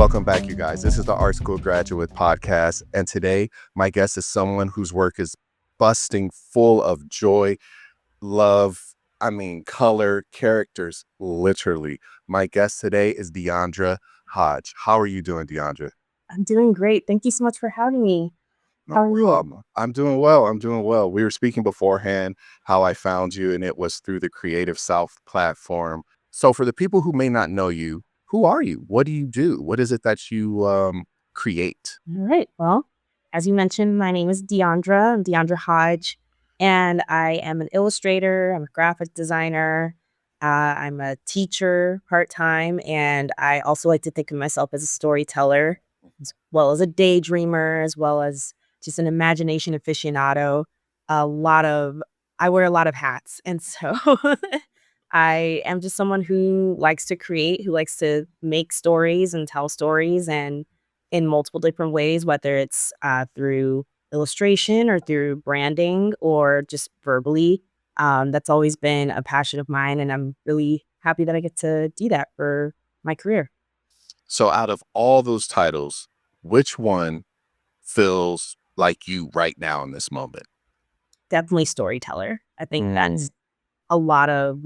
Welcome back, you guys. This is the Art School Graduate Podcast. And today, my guest is someone whose work is busting full of joy, love, color, characters, literally. My guest today is DeAndra Hodge. How are you doing, DeAndra? I'm doing great. Thank you so much for having me. No How are you? problem. I'm doing well. I'm doing well. We were speaking beforehand how I found you, and it was through the Creative South platform. So, for the people who may not know you, who are you? What do you do? What is it that you create? All right. Well, as you mentioned, my name is DeAndra. I'm DeAndra Hodge, and I am an illustrator. I'm a graphic designer. I'm a teacher part-time, and I also like to think of myself as a storyteller, as well as a daydreamer, as well as just an imagination aficionado. A lot of I wear a lot of hats, and so I am just someone who likes to create, who likes to make stories and tell stories, and in multiple different ways, whether it's through illustration or through branding or just verbally. That's always been a passion of mine, and I'm really happy that I get to do that for my career. So, out of all those titles, which one feels like you right now in this moment? Definitely storyteller. I think Mm. that's a lot of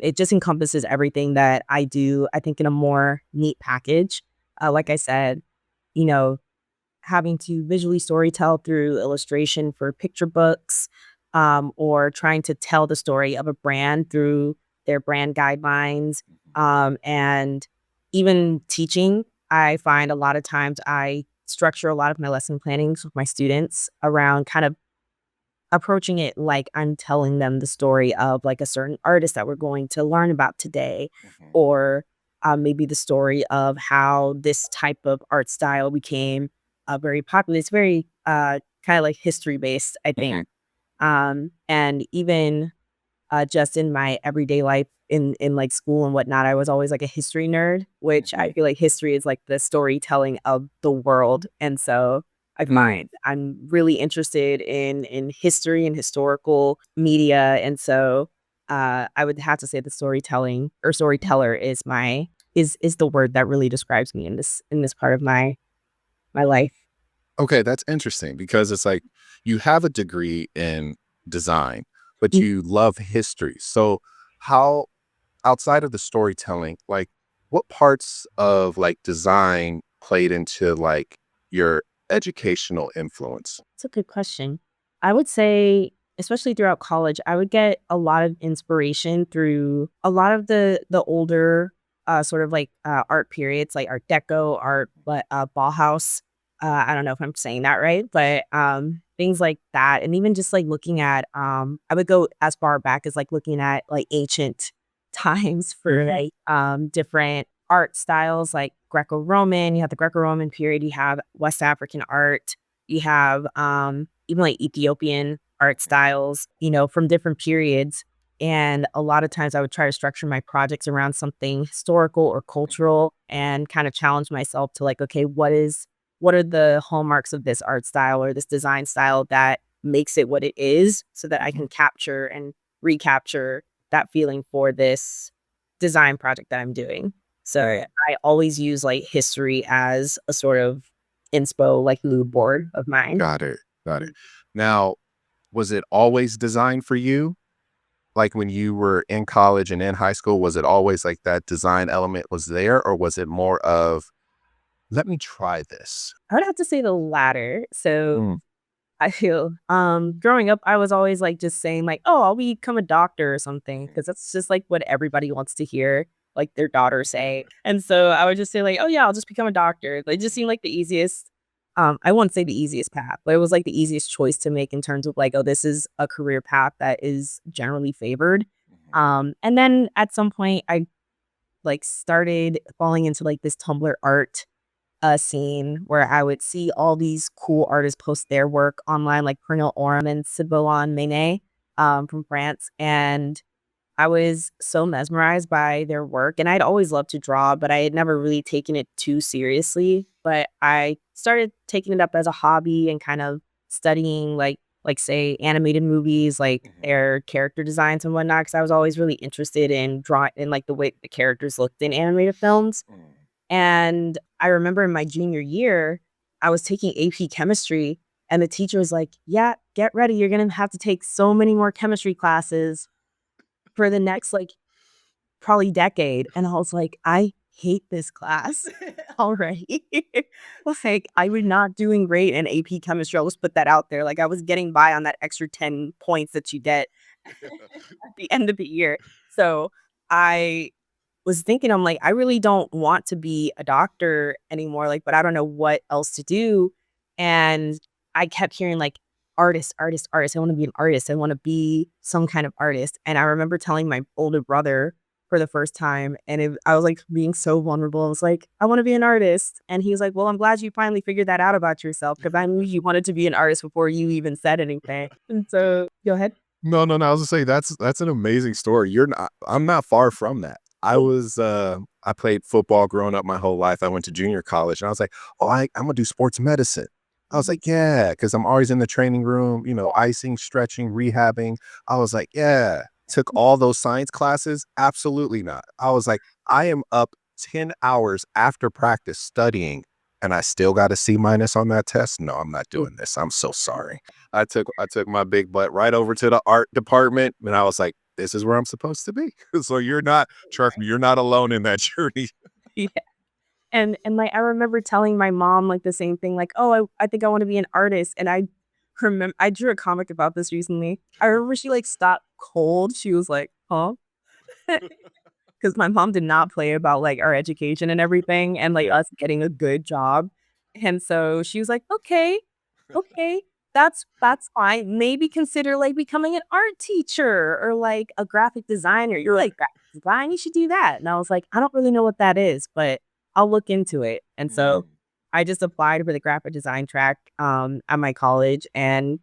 it just encompasses everything that I do, I think, in a more neat package. Like I said, you know, having to visually storytell through illustration for picture books, or trying to tell the story of a brand through their brand guidelines, and even teaching. I find a lot of times I structure a lot of my lesson plannings with my students around kind of approaching it like I'm telling them the story of, like, a certain artist that we're going to learn about today, Mhm. or, maybe the story of how this type of art style became, very popular. It's very, kinda, like, history-based, I think. Mhm. And even, just in my everyday life in, like, school and whatnot, I was always, like, a history nerd, which I Mhm. feel like history is, like, the storytelling of the world, and so I find I'm really interested in history and historical media, and so, I would have to say the storytelling or storyteller is is the word that really describes me in this part of my life. Okay, that's interesting because it's like you have a degree in design, but you love history. So, how outside of the storytelling, like what parts of like design played into like your educational influence? That's a good question. I would say, especially throughout college, I would get a lot of inspiration through a lot of the older, sort of like art periods, like Art Deco, art, but Bauhaus. I don't know if I'm saying that right, but things like that, and even just like looking at, I would go as far back as like looking at like ancient times for like different art styles, like Greco-Roman. You have the Greco-Roman period. You have West African art, you have, even, like, Ethiopian art styles, from different periods, and a lot of times I would try to structure my projects around something historical or cultural and kinda challenge myself to, like, "Okay, what are the hallmarks of this art style or this design style that makes it what it is so that I can capture and recapture that feeling for this design project that I'm doing?" So, I always use, like, history as a sort of inspo, like, mood board of mine. Got it. Got it. Now, was it always designed for you? Like when you were in college and in high school, was it always like that design element was there, or was it more of, let me try this? I would have to say the latter. So, Mm. I feel, growing up, I was always, like, just saying, like, "Oh, I'll become a doctor or something," because that's just, like, what everybody wants to hear, like, their daughter say, and so I would just say, like, "Oh, yeah, I'll just become a doctor." It just seemed like the easiest, I wouldn't say the easiest path, but it was, like, the easiest choice to make in terms of, like, "Oh, this is a career path that is generally favored." And then at some point, I, like, started falling into, like, this Tumblr art scene where I would see all these cool artists post their work online, like Pernille Orme and Sylvain Manet, from France, and I was so mesmerized by their work, and I'd always loved to draw, but I had never really taken it too seriously, but I started taking it up as a hobby and kind of studying, like, say, animated movies, like, their character designs and whatnot, because I was always really interested in drawing in, like, the way the characters looked in animated films. And I remember in my junior year, I was taking AP chemistry, and the teacher was like, "Yeah, get ready. You're gonna have to take so many more chemistry classes for the next, like, probably decade." And I was like, "I hate this class already." Like, I was not doing great in AP chemistry. I'll just put that out there. Like, I was getting by on that extra 10 points that you get at the end of the year. So I was thinking, I'm like, I really don't want to be a doctor anymore, like, but I don't know what else to do. And I kept hearing like artist, artist, artist. I want to be an artist. I want to be some kind of artist. And I remember telling my older brother for the first time, and I was like being so vulnerable. I was like, I want to be an artist. And he was like, well, I'm glad you finally figured that out about yourself because I knew you wanted to be an artist before you even said anything. And so go ahead. No, no, no. I was gonna say that's an amazing story. You're not. I'm not far from that. I played football growing up my whole life. I went to junior college, and I was like, oh, I'm gonna do sports medicine. I was Mhm. like, yeah, because I'm always in the training room, icing, stretching, rehabbing. I was like, yeah. Took all those science classes? Absolutely not. I was like, I am up 10 hours after practice studying, and I still got a C minus on that test. No, I'm not doing this. I'm so sorry. I took my big butt right over to the art department, and I was like, "This is where I'm supposed to be." So you're not, trust me, you're not alone in that journey. Yeah. And, like, I remember telling my mom, like, the same thing, like, "Oh, I think I wanna be an artist," and I drew a comic about this recently. I remember she, like, stopped cold. She was like, "Huh?" 'Cause my mom did not play about, like, our education and everything and, like, Yeah. us getting a good job, and so she was like, "Okay, okay, that's fine. Maybe consider, like, becoming an art teacher or, like, a graphic designer. You're like, graphic design? You should do that." And I was like, "I don't really know what that is, but I'll look into it." And so Mm. I just applied for the graphic design track, at my college, and,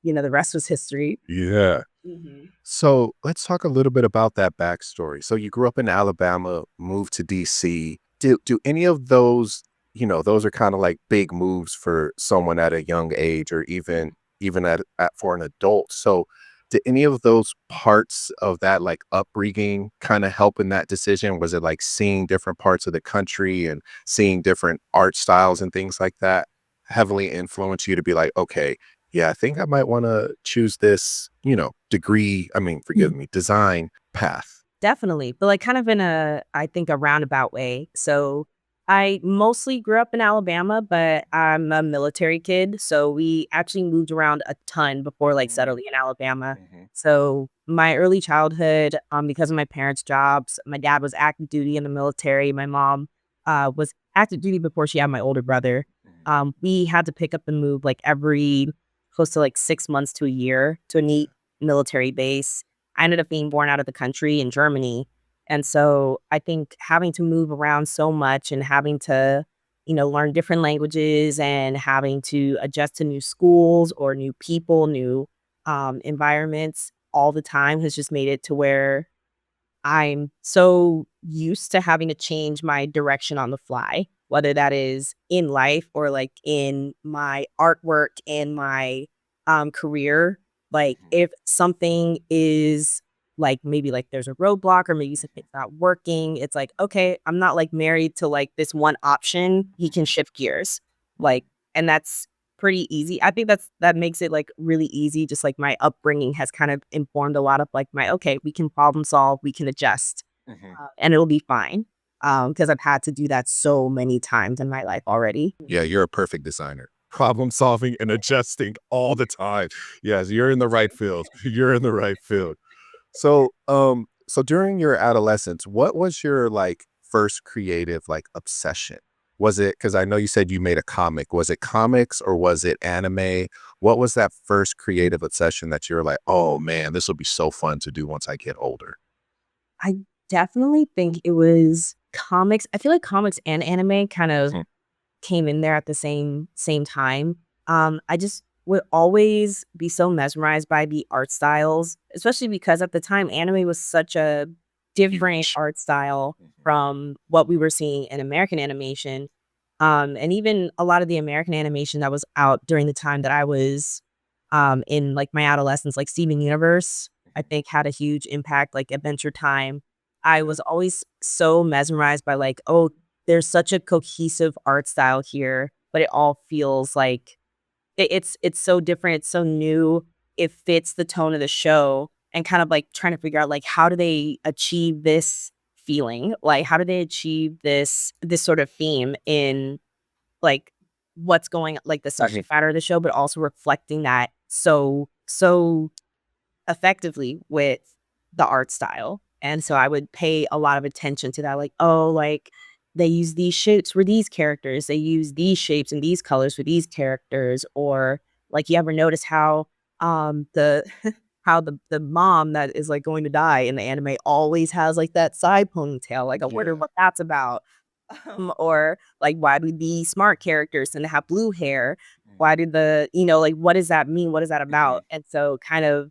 the rest was history. Yeah. Mhm. So let's talk a little bit about that backstory. So you grew up in Alabama, moved to DC. Do any of those, those are kind of like big moves for someone at a young age, or even at for an adult. So did any of those parts of that like upbringing kind of help in that decision? Was it like seeing different parts of the country and seeing different art styles and things like that heavily influence you to be like, okay, yeah, I think I might wanna choose this, degree forgive me, design path. Definitely, but, like, kind of in I think, a roundabout way. So, I mostly grew up in Alabama, but I'm a military kid, so we actually moved around a ton before, like, Mm, settling in Alabama. mhm, So, my early childhood, because of my parents' jobs, my dad was active duty in the military, my mom, was active duty before she had my older brother. mhm, We had to pick up and move, like, every close to, like, 6 months to a year to a neat military base. I ended up being born out of the country in Germany. And so I think having to move around so much and having to, learn different languages and having to adjust to new schools or new people, new environments all the time has just made it to where I'm so used to having to change my direction on the fly, whether that is in life or like in my artwork and my career. Like mhm, if something is like maybe like there's a roadblock or maybe mhm, something's not working, it's like, okay, I'm not like married to like this one option. He can mhm, shift gears. Like, and that's pretty easy. I think that makes it, like, really easy, just, like, my upbringing has kind of informed a lot of, like, my, "Okay, we can problem solve, we can adjust, mhm. and it'll be fine," because I've had to do that so many times in my life already. Yeah, you're a perfect designer. Problem solving and adjusting all the time. Yes, you're in the right field. You're in the right field. So during your adolescence, what was your like first creative like obsession? Was it, because I know you said you made a comic. Was it comics or was it anime? What was that first creative obsession that you were like, oh man, this will be so fun to do once I get older? I definitely think it was comics. I feel like comics and anime kind of Mhm. came in there at the same time. I just would always be so mesmerized by the art styles, especially because at the time anime was such a different Huge. art style Mhm. from what we were seeing in American animation. And even a lot of the American animation that was out during the time that I was in like my adolescence, like Steven Universe, I Mhm. think had a huge impact, like Adventure Time. I Yeah. was always so mesmerized by like, oh, there's such a cohesive art style here, but it all feels like it's so different, it's so new, it fits the tone of the show, and kind of, like, trying to figure out, like, how do they achieve this feeling? Like, how do they achieve this sort of theme in, like, what's going like, the subject matter of the show, but also reflecting that so effectively with the art style. And so I would pay a lot of attention to that, like, oh, like, they use these shapes for these characters, they use these shapes and these colors for these characters, or, like, you ever notice how, the how the mom that is, like, going to die in the anime always has, like, that side ponytail, like, I wonder what that's about. Or, like, why do the smart characters tend to have blue hair? Why do like, what does that mean? What is that about? And so kind of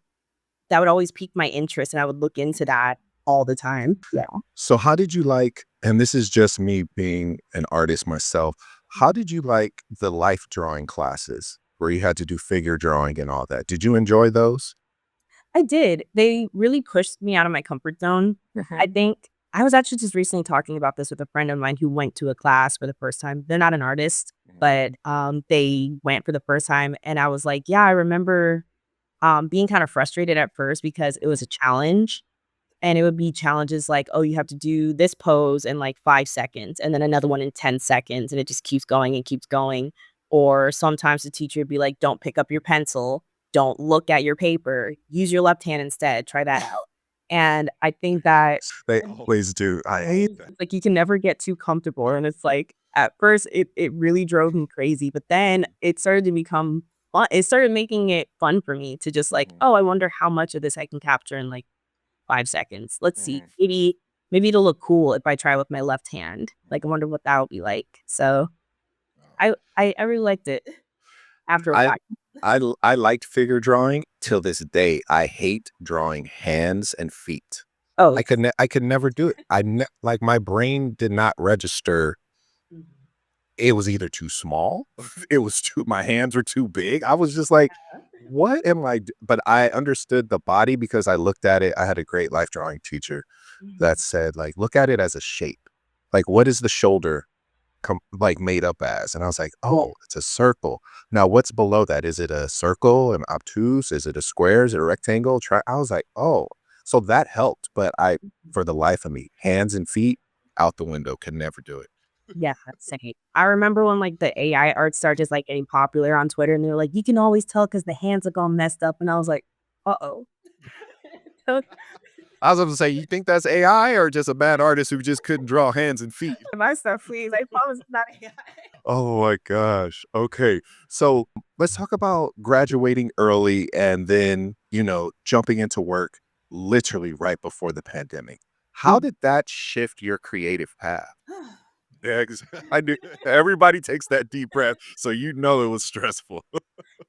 that would always pique my interest, and I would look into that all the time. Yeah. So how did you like, and this is just me being an artist myself, how did you like the life drawing classes where you had to do figure drawing and all that? Did you enjoy those? I did. They really pushed me out of my comfort zone. I think I was actually just recently talking about this with a friend of mine who went to a class for the first time. They're not an artist, but, they went for the first time, and I was like, "Yeah, I remember, being kind of frustrated at first because it was a challenge." And it would be challenges like, "Oh, you have to do this pose in, like, 5 seconds, and then another one in 10 seconds," and it just keeps going and keeps going. Or sometimes the teacher would be like, "Don't pick up your pencil. Don't look at your paper. Use your left hand instead. Try that out." And I think that They always do. I hate that. like, you can never get too comfortable, and it's like, at first, it really drove me crazy, but then it started to become fun. It started making it fun for me to just like, "Oh, I wonder how much of this I can capture in, like, 5 seconds. Let's see. Maybe it'll look cool if I try with my left hand. Like, I wonder what that'll be like." So, I really liked it after a I while. I liked figure drawing till this day. I hate drawing hands and feet. Oh, I could never do it. Like my brain did not register. mhm. It was either too small, it was too my hands were too big. I was just like, "What am I d" but I understood the body because I looked at it. I had a great life drawing teacher that Mhm. said, like, "Look at it as a shape. Like, what is the shoulder like, made up as?" And I was like, Yeah. "Oh, it's a circle. Now what's below that? Is it a circle, an obtuse? Is it a square? Is it a rectangle? I was like, "Oh." So that helped, but for the life of me, hands and feet, out the window, could never do it. Yeah, same. I remember when, like, the AI art started just, like, getting popular on Twitter, and they were like, "You can always tell because the hands look all messed up," and I was like, "Uh-oh." So, I was about to say, you think that's AI or just a bad artist who just couldn't draw hands and feet? my stuff, please. I promise it's not AI. Oh my gosh. Okay. So let's talk about graduating early and then, jumping into work literally right before the pandemic. How Mm. did that shift your creative path? Yeah, I knew everybody takes that deep breath, so it was stressful.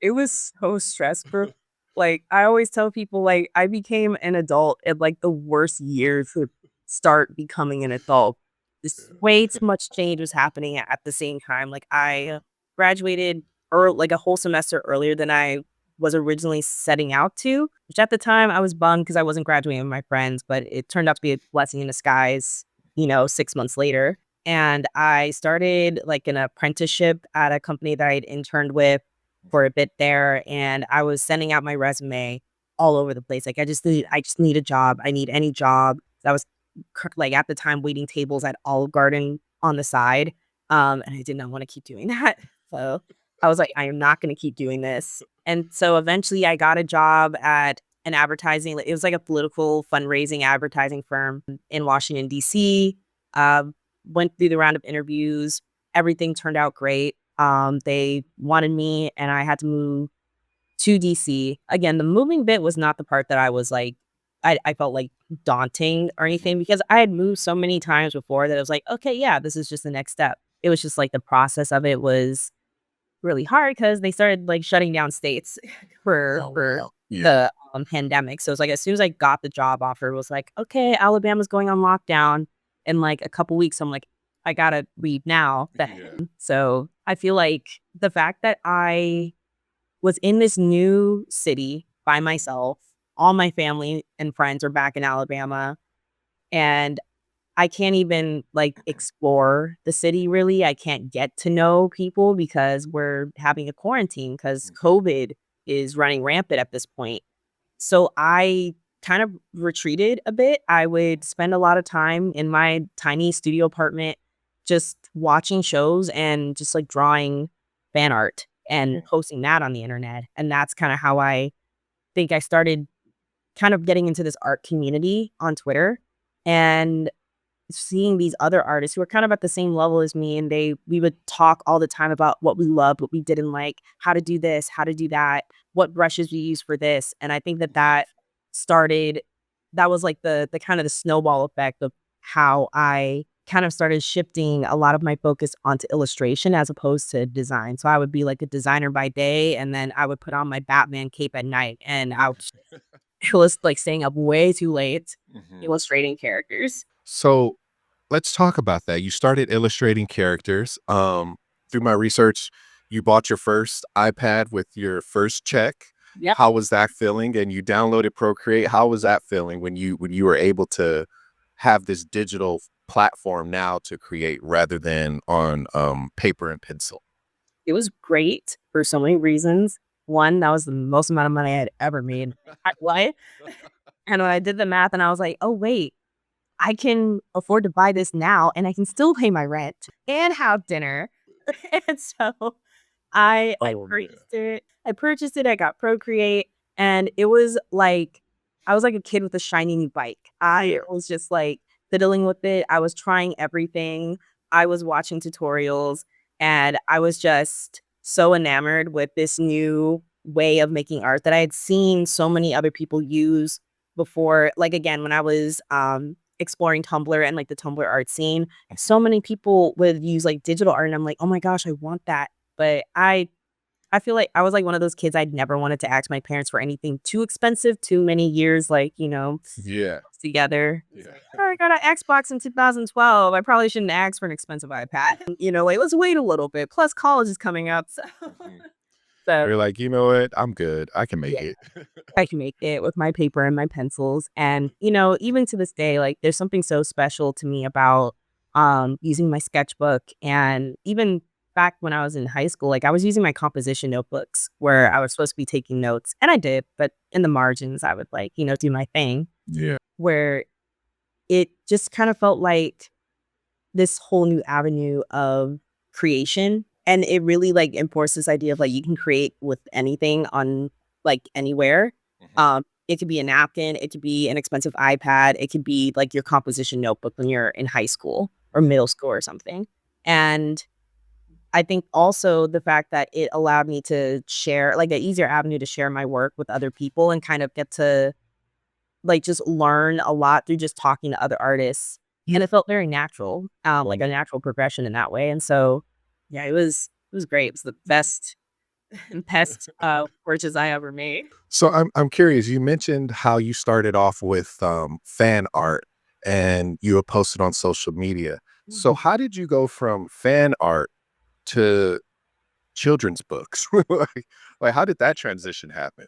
It was so stressful. Like, I always tell people, like, I became an adult at, like, the worst year to start becoming an adult. This way too much change was happening at the same time. Like, I graduated like, a whole semester earlier than I was originally setting out to, which at the time I was bummed because I wasn't graduating with my friends, but it turned out to be a blessing in disguise, 6 months later. And I started, like, an apprenticeship at a company that I'd interned with for a bit there, and I was sending out my resume all over the place. Like, I just need a job. I need any job. I was like, at the time waiting tables at Olive Garden on the side, and I did not want to keep doing that. So I was like, I am not going to keep doing this. And so eventually I got a job at an advertising, it was like a political fundraising advertising firm in Washington, DC. Um, Went through the round of interviews. Everything turned out great. They wanted me, and I had to move to DC. Again, the moving bit was not the part that I was like, I felt like daunting or anything because I had moved so many times before that I was like, okay, yeah, this is just the next step. It was just like the process of it was really hard because they started like shutting down states for Yeah. the pandemic. So it's like as soon as I got the job offer, it was like, okay, Alabama's going on lockdown in like a couple weeks. I'm like, I gotta leave now. So I feel like the fact that I was in this new city by myself, all my family and friends are back in Alabama, and I can't even, like, explore the city really. I can't get to know people because we're having a quarantine because COVID is running rampant at this point. So I kind of retreated a bit. I would spend a lot of time in my tiny studio apartment just watching shows and just, like, drawing fan art and posting that on the internet, and that's kinda how I think I started kind of getting into this art community on Twitter, and seeing these other artists who are kind of at the same level as me, and we would talk all the time about what we loved, what we didn't like, how to do this, how to do that, what brushes we use for this, and I think that started that was like the kind of the snowball effect of how I kind of started shifting a lot of my focus onto illustration as opposed to design. So I would be like a designer by day, and then I would put on my Batman cape at night, and I was like staying up way too late illustrating characters. So let's talk about that. You started illustrating characters. Through my research, you bought your first iPad with your first check. Yep. How was that feeling? And you downloaded Procreate. How was that feeling when you were able to have this digital platform now to create rather than on paper and pencil? It was great for so many reasons. One, that was the most amount of money I had ever made in my life, and when I did the math and I was like, "Oh, wait, I can afford to buy this now, and I can still pay my rent and have dinner." And so I Oh man. purchased it. I got Procreate, and it was like I was like a kid with a shiny new bike. I was just, like, fiddling with it. I was trying everything. I was watching tutorials, and I was just so enamored with this new way of making art that I had seen so many other people use before. Like, again, when I was, exploring Tumblr and, like, the Tumblr art scene, so many people would use, like, digital art, and I'm like, "Oh my gosh, I want that." But I feel like I was, like, one of those kids I'd never wanted to ask my parents for anything too expensive, too many years, like, Yeah. together. It's Yeah. like, "Oh, I got an Xbox in 2012. I probably shouldn't ask for an expensive iPad." Like, "Let's wait a little bit. Plus college is coming up." So so You're like, you know what? I'm good. I can make yeah. it. I can make it with my paper and my pencils. And, even to this day, like there's something so special to me about using my sketchbook. And even back when I was in high school, like I was using my composition notebooks where I was supposed to be taking notes. And I did, but in the margins I would like, do my thing. Yeah. Where it just kind of felt like this whole new avenue of creation, and it really, like, enforced this idea of, like, you can create with anything on, like, anywhere. It could be a napkin, it could be an expensive iPad, it could be, like, your composition notebook when you're in high school or middle school or something, and I think also the fact that it allowed me to share like, an easier avenue to share my work with other people and kind of get to like, just learn a lot through just talking to other artists, and it felt very natural, like a natural progression in that way, and so, yeah, it was great. It was the best, purchase I ever made. So I'm curious. You mentioned how you started off with fan art and you were posted on social media. So Mhm. how did you go from fan art to children's books? like how did that transition happen?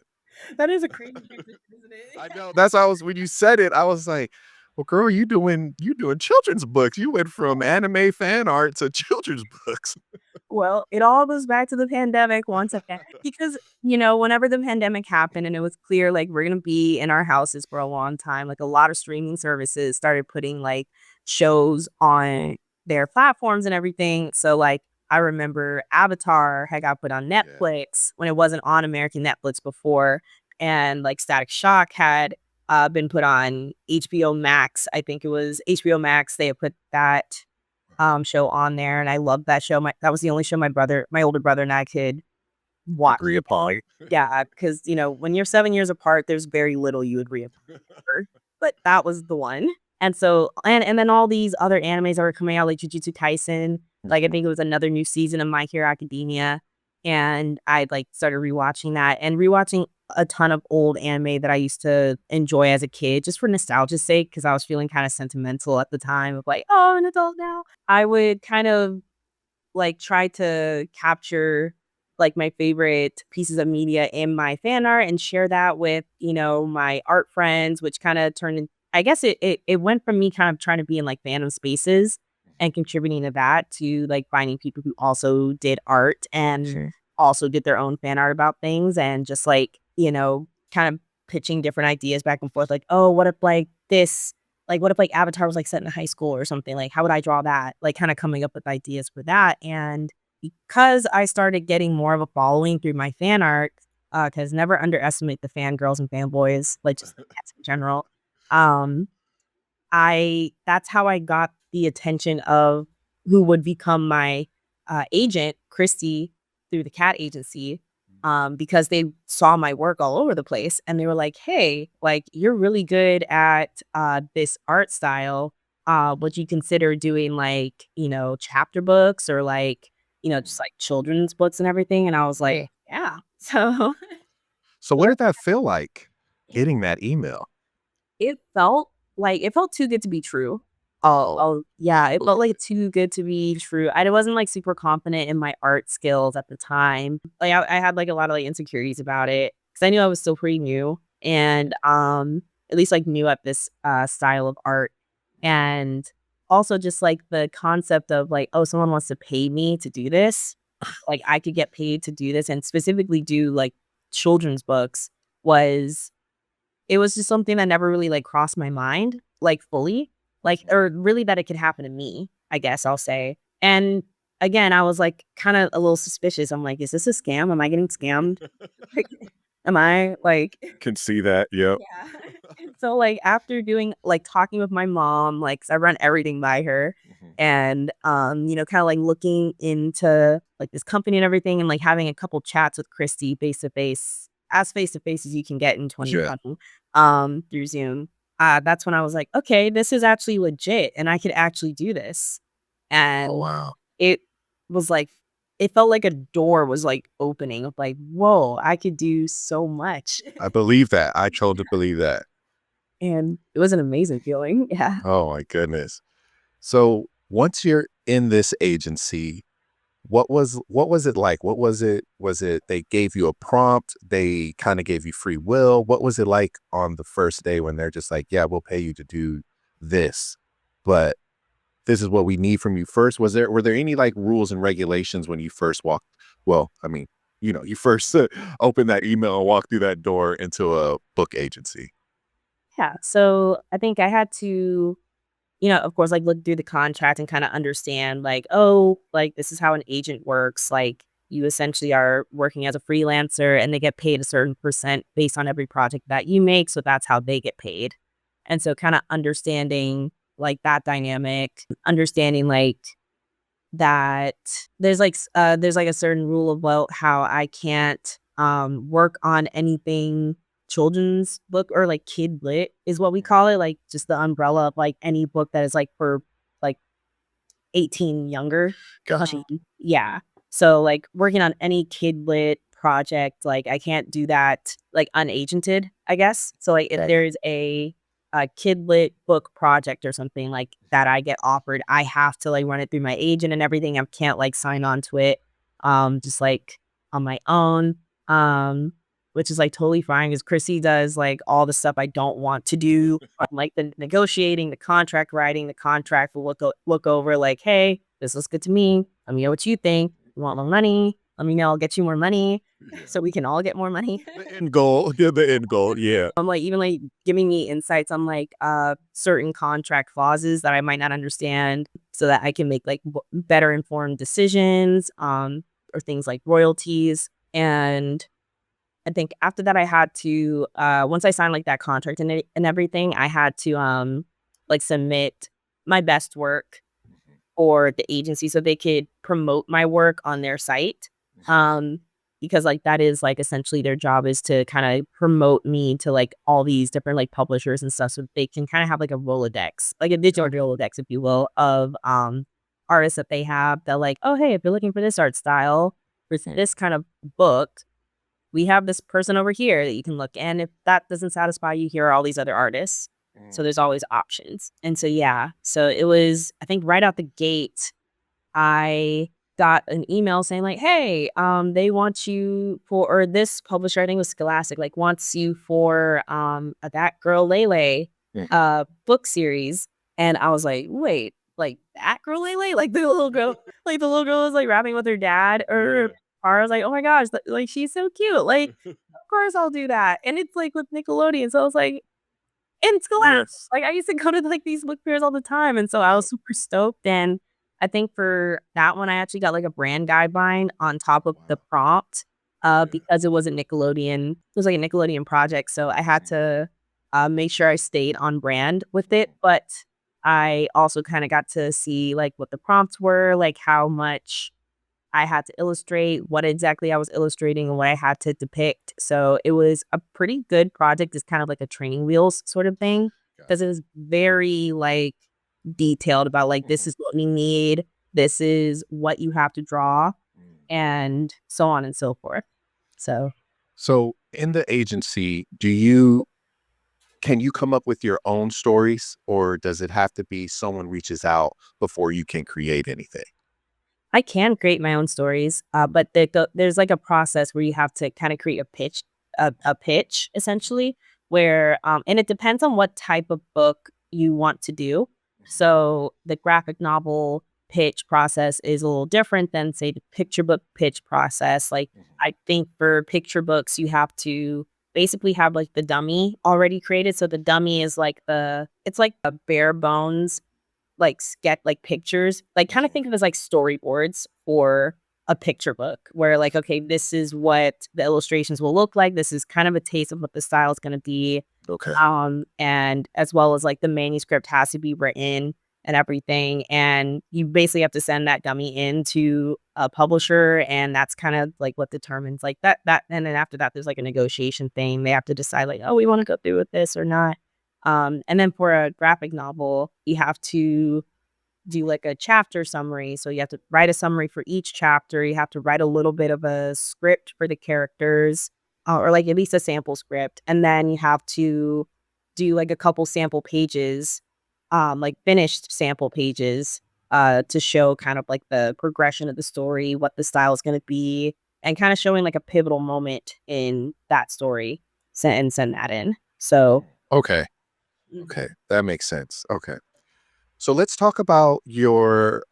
That is a crazy transition, isn't I it? know that's how I was when you said it. I was like, "Well, girl, you doing children's books? You went from anime fan art to children's books." Well, it all goes back to the pandemic once again because, whenever the pandemic happened and it was clear, like, we're gonna be in our houses for a long time, like, a lot of streaming services started putting, like, shows on their platforms and everything. So, like, I remember Avatar had got put on Yeah. Netflix when it wasn't on American Netflix before, and, like, Static Shock had, been put on HBO Max. I think it was HBO Max. They had put that show on there, and I loved that show. That was the only show my older brother and I could watch Agree upon. together. Yeah, because, when you're 7 years apart, there's very little you agree over, but that was the one. And so and then all these other animes that were coming out, like Jujutsu Kaisen, like, I think it was another new season of My Hero Academia, and I, like, started rewatching that and rewatching a ton of old anime that I used to enjoy as a kid just for nostalgia's sake because I was feeling kinda sentimental at the time of, like, "Oh, I'm an adult now." I would kind of, like, try to capture, like, my favorite pieces of media in my fan art and share that with, my art friends, which kinda turned in I guess it went from me kind of trying to be in, like, fandom spaces and contributing to that to, like, finding people who also did art and Sure. also did their own fan art about things and just, like, kind of pitching different ideas back and forth, like, "Oh, what if, like, this what if, like, Avatar was, like, set in high school or something? Like, how would I draw that?" Like, kinda coming up with ideas for that, and because I started getting more of a following through my fan art, 'cause never underestimate the fangirls and fanboys, like, just the cats in general, um I that's how I got the attention of who would become my, agent, Christy, through the cat agency, because they saw my work all over the place, and they were like, "Hey, like, you're really good at, this art style. Would you consider doing, like, chapter books or, like, just, like, children's books and everything?" And I was like, "Yeah." So So what did that feel like, getting that email? it felt too good to be true. Oh, Yeah, it felt like too good to be true. I wasn't, like, super confident in my art skills at the time. Like, I had, like, a lot of, like, insecurities about it because I knew I was still pretty new and, at least, like, new at this, style of art, and also just, like, the concept of, like, "Oh, someone wants to pay me to do this." Like, I could get paid to do this and specifically do, like, children's books was it was just something that never really, like, crossed my mind, like, fully, like or really that it could happen to me, I guess I'll say, and, again, I was, like, kinda a little suspicious. I'm like, "Is this a scam? Am I getting scammed? Like, am I, like" Can see that, yep. Yeah. And so, like, after doing like, talking with my mom, like 'cause I run everything by her, Mhm. and, kinda, like, looking into, like, this company and everything and, like, having a couple chats with Christy face to face as you can get in Yeah. 2020, through Zoom. That's when I was like, "Okay, this is actually legit, and I could actually do this." Oh, And wow. it was like it felt like a door was, like, opening of, like, "Whoa, I could do so much." I believe that. I totally believe that. And it was an amazing feeling, yeah. Oh my goodness. So once you're in this agency, what was it like? What was it? Was it they gave you a prompt? They kind of gave you free will? What was it like on the first day when they're just like, yeah, we'll pay you to do this, but this is what we need from you first? Were there any like rules and regulations when you first walked? Well, I mean, you first open that email and walk through that door into a book agency. Yeah, so I think I had to, of course, like, look through the contract and kinda understand, like, "Oh, like, this is how an agent works." Like, you essentially are working as a freelancer, and they get paid a certain percent based on every project that you make, so that's how they get paid. And so kinda understanding, like, that dynamic, understanding, like, that there's, like, a certain rule about how I can't, work on anything children's book or, like, KidLit is what we call it, like, just the umbrella of, like, any book that is, like, for, like, 18 younger. Gotcha. Yeah. So, like, working on any KidLit project, like, I can't do that, like, unagented, I guess. So, like, if okay. there's a KidLit book project or something, like, that I get offered, I have to, like, run it through my agent and everything. I can't, like, sign on to it, just, like, on my own, which is, like, totally fine because Chrissy does, like, all the stuff I don't want to do, like, the negotiating, the contract writing, the contract will look over, like, "Hey, this looks good to me. Let me know what you think. You want more money? Let me know, I'll get you more money so we can all get more money." The end goal. Yeah, the end goal. Yeah. Like, even, like, giving me insights on, like, certain contract clauses that I might not understand so that I can make, like, better informed decisions, or things like royalties, and I think after that, I had to, once I signed, like, that contract and everything, I had to, like, submit my best work for the agency so they could promote my work on their site. Um, because, like, that is, like, essentially their job is to kinda promote me to, like, all these different, like, publishers and stuff so they can kinda have, like, a Rolodex, like a digital Rolodex, if you will, of, artists that they have that, like, "Oh, hey, if you're looking for this art style for this kind of book, we have this person over here that you can look, and if that doesn't satisfy you, here are all these other artists." So Mm. there's always options. And so, yeah, so it was I think right out the gate, I got an email saying like, "Hey, they want you for" or this publisher, I think it was Scholastic, like, "wants you for, a That Girl Lele." Mhm. book series, and I was like, "Wait, like that girl Lele?" Like the little girl was like rapping with her dad or Yeah. I was like, "Oh my gosh, like she's so cute." Like, of course I'll do that. And it's like with Nickelodeon. So I was like, in school, Yes. like, I used to go to, like, these book fairs all the time, and so I was Yep. super stoked, and I think for that one, I actually got, like, a brand guideline on top Oh, of the wow. prompt, Yeah. because it was a Nickelodeon it was, like, a Nickelodeon project, so I had Mhm. to, make sure I stayed on brand with it, Mhm. but I also kinda got to see, like, what the prompts were, like, how much I had to illustrate, what exactly I was illustrating, and what I had to depict. So it was a pretty good project. It's kind of like a training wheels sort of thing Got because it was very like detailed about like it. this Mhm. is what we need, this is what you have to draw, Mm. and so on and so forth. So So in the agency, do you can you come up with your own stories, or does it have to be someone reaches out before you can create anything? I can create my own stories, but there's like a process where you have to kind of create a pitch essentially, where and it depends on what type of book you want to do. Mhm. So the graphic novel pitch process is a little different than say the picture book pitch process. Like Mhm. I think for picture books, you have to basically have like the dummy already created. So the dummy is like it's like a bare bones like, sketch like, pictures, like, kinda Mhm. think of it as, like, storyboards for a picture book where, like, okay, this is what the illustrations will look like, this is kind of a taste of what the style is gonna be, Okay. and as well as, like, the manuscript has to be written and everything, and you basically have to send that dummy in to a publisher, and that's kind of, like, what determines, like, that and then after that, there's, like, a negotiation thing, they have to decide, like, "Oh, we wanna go through with this or not." And then for a graphic novel, you have to do like a chapter summary. So you have to write a summary for each chapter. You have to write a little bit of a script for the characters, or like at least a sample script. And then you have to do like a couple sample pages, like finished sample pages, to show kind of like the progression of the story, what the style is going to be, and kind of showing like a pivotal moment in that story. And send that in. So, Mhm. Okay. Okay. mhm, That makes sense. Okay. So let's talk about your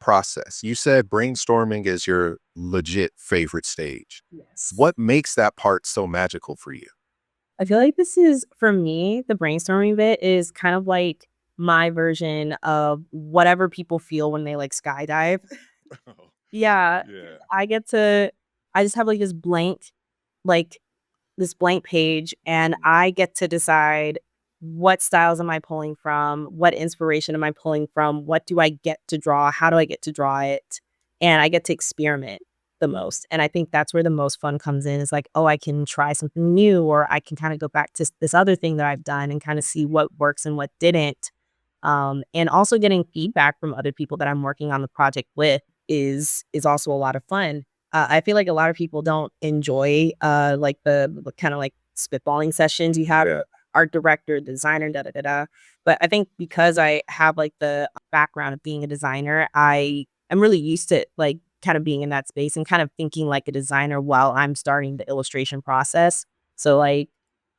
process. You said brainstorming is your legit favorite stage. yes. What makes that part so magical for you? I feel like this is for me, the brainstorming bit is kind of like my version of whatever people feel when they like skydive. Oh, Yeah, 'cause yeah. I just have like like this blank page and Mhm. I get to decide what styles am I pulling from, what inspiration am I pulling from, what do I get to draw, how do I get to draw it, and I get to experiment the most. And I think that's where the most fun comes in is like, oh, I can try something new or I can kind of go back to this other thing that I've done and kind of see what works and what didn't. And also getting feedback from other people that I'm working on the project with is also a lot of fun. I feel like a lot of people don't enjoy, like, the kinda, like, spitballing sessions you have, Yeah. art director, designer, da da da da, but I think because I have, like, the background of being a designer, I am really used to, like, kind of being in that space and kind of thinking like a designer while I'm starting the illustration process. So, like,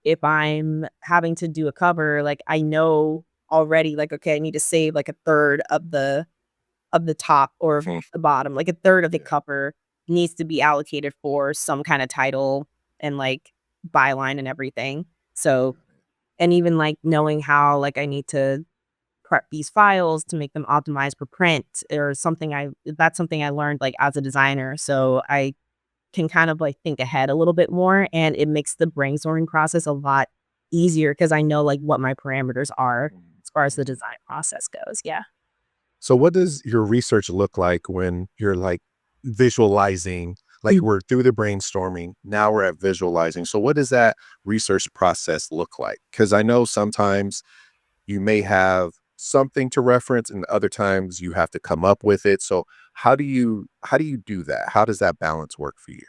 if I'm having to do a cover, like, I know already, like, okay, I need to save, like, a third of the top or Mhm. the bottom, like a third of the Yeah. cover needs to be allocated for some kind of title and like byline and everything. So, Got it. and even like knowing how like I need to prep these files to make them optimized for print or something that's something I learned like as a designer. So I can kind of like think ahead a little bit more and it makes the brainstorming process a lot easier because I know like what my parameters are Mhm. as far as the Mhm. design process goes. Yeah. So what does your research look like when you're like visualizing? Like we're through the brainstorming, now we're at visualizing. So what does that research process look like? Because I know sometimes you may have something to reference and other times you have to come up with it. So how do you do that? How does that balance work for you?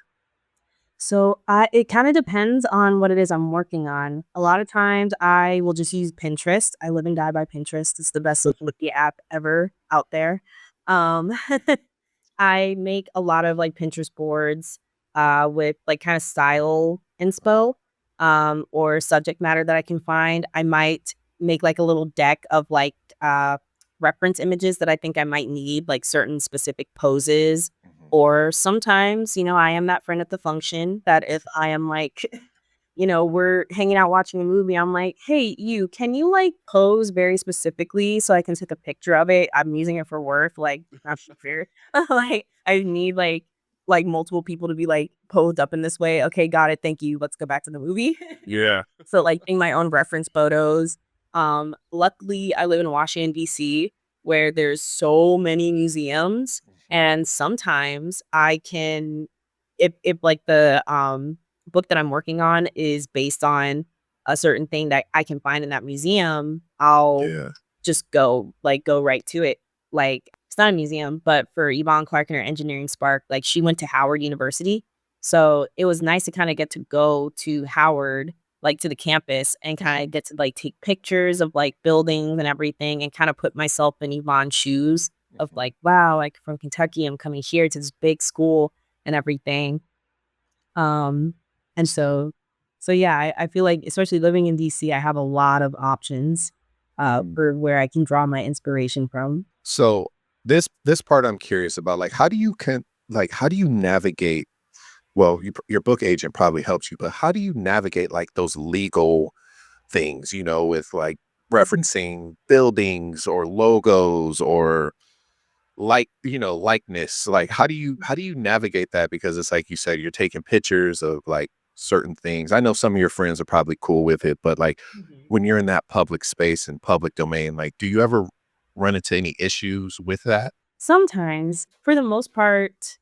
So, it kinda depends on what it is I'm working on. A lot of times, I will just use Pinterest. I live and die by Pinterest. It's the best social media app ever out there. Um, I make a lot of, like, Pinterest boards, with, like, kinda style Uh-huh. inspo, or subject matter that I can find. I might make like a little deck of like reference images that I think I might need, like certain specific poses. Mhm. Or sometimes, I am that friend at the function that if I am like, we're hanging out watching a movie, I'm like, "Hey, can you, like, pose very specifically so I can take a picture of it? I'm using it for work, like, not fair." Like, I need, multiple people to be, like, posed up in this way. "Okay, got it, thank you, let's go back to the movie." Yeah. So, like, in my own reference photos. Luckily, I live in Washington, DC, where there's so many museums, Mhm. and sometimes I can if, like, the, book that I'm working on is based on a certain thing that I can find in that museum, I'll Yeah. just go right to it. Like, it's not a museum, but for Yvonne Clark and her engineering spark, like, she went to Howard University, so it was nice to kinda get to go to Howard, like, to the campus and kinda Mhm. get to, like, take pictures of, like, buildings and everything and kinda put myself in Yvonne's shoes of, Mhm. like, "Wow, like, from Kentucky, I'm coming here to this big school and everything." Um, and so yeah, I feel like especially living in DC, I have a lot of options, Mhm. for where I can draw my inspiration from. So this part I'm curious about, like, how do you navigate, well, your book agent probably helps you, but how do you navigate like those legal things, with like referencing buildings or logos or likeness? Like, how do you navigate that? Because it's like you said, you're taking pictures of like certain things. I know some of your friends are probably cool with it, but like Mhm. when you're in that public space and public domain, like, do you ever run into any issues with that? Sometimes, for the most part,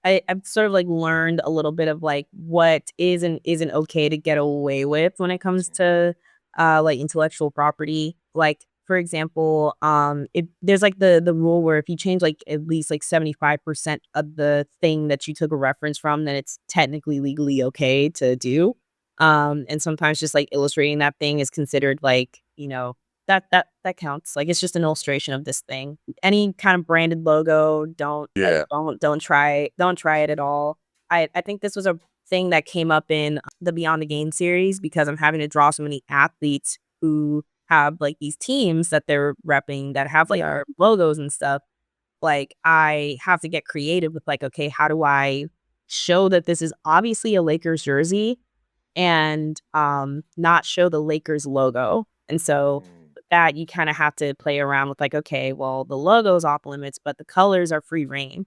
I've sort of, like, learned a little bit of, like, what is and isn't okay to get away with when it comes Mhm. to, like, intellectual property. Like, for example, if there's, like, the rule where if you change, like, at least, like, 75% of the thing that you took a reference from, then it's technically legally okay to do. And sometimes just, like, illustrating that thing is considered, like, that counts. Like, it's just an illustration of this thing. Any kind of branded logo, Yeah. don't try it at all. I think this was a thing that came up in the Beyond the Game series because I'm having to draw so many athletes who have, like, these teams that they're repping that have, like, our logos and stuff. Like, I have to get creative with, like, okay, how do I show that this is obviously a Lakers jersey and, not show the Lakers logo? And so Mm. with that, you kinda have to play around with, like, okay, well, the logo's off limits, but the colors are free reign.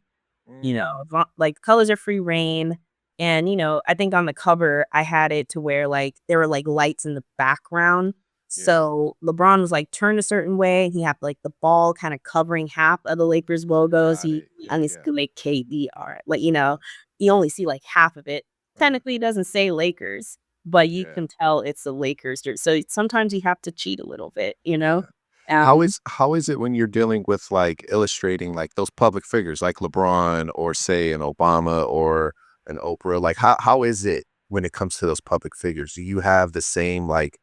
Mm. Like, colors are free reign, and, I think on the cover, I had it to where, like, there were, like, lights in the background, Yeah. so LeBron was, like, turned a certain way, and he had, like, the ball kinda covering half of the Lakers logos, Got he it. Yeah. and it's Yeah. like KDR, like, you only see, like, half of it. Right. Technically, it doesn't say Lakers, but you Yeah. can tell it's the Lakers so sometimes you have to cheat a little bit, you know? Yeah. Um How is it when you're dealing with like illustrating like those public figures like LeBron or say an Obama or an Oprah? Like, how is it when it comes to those public figures? Do you have the same like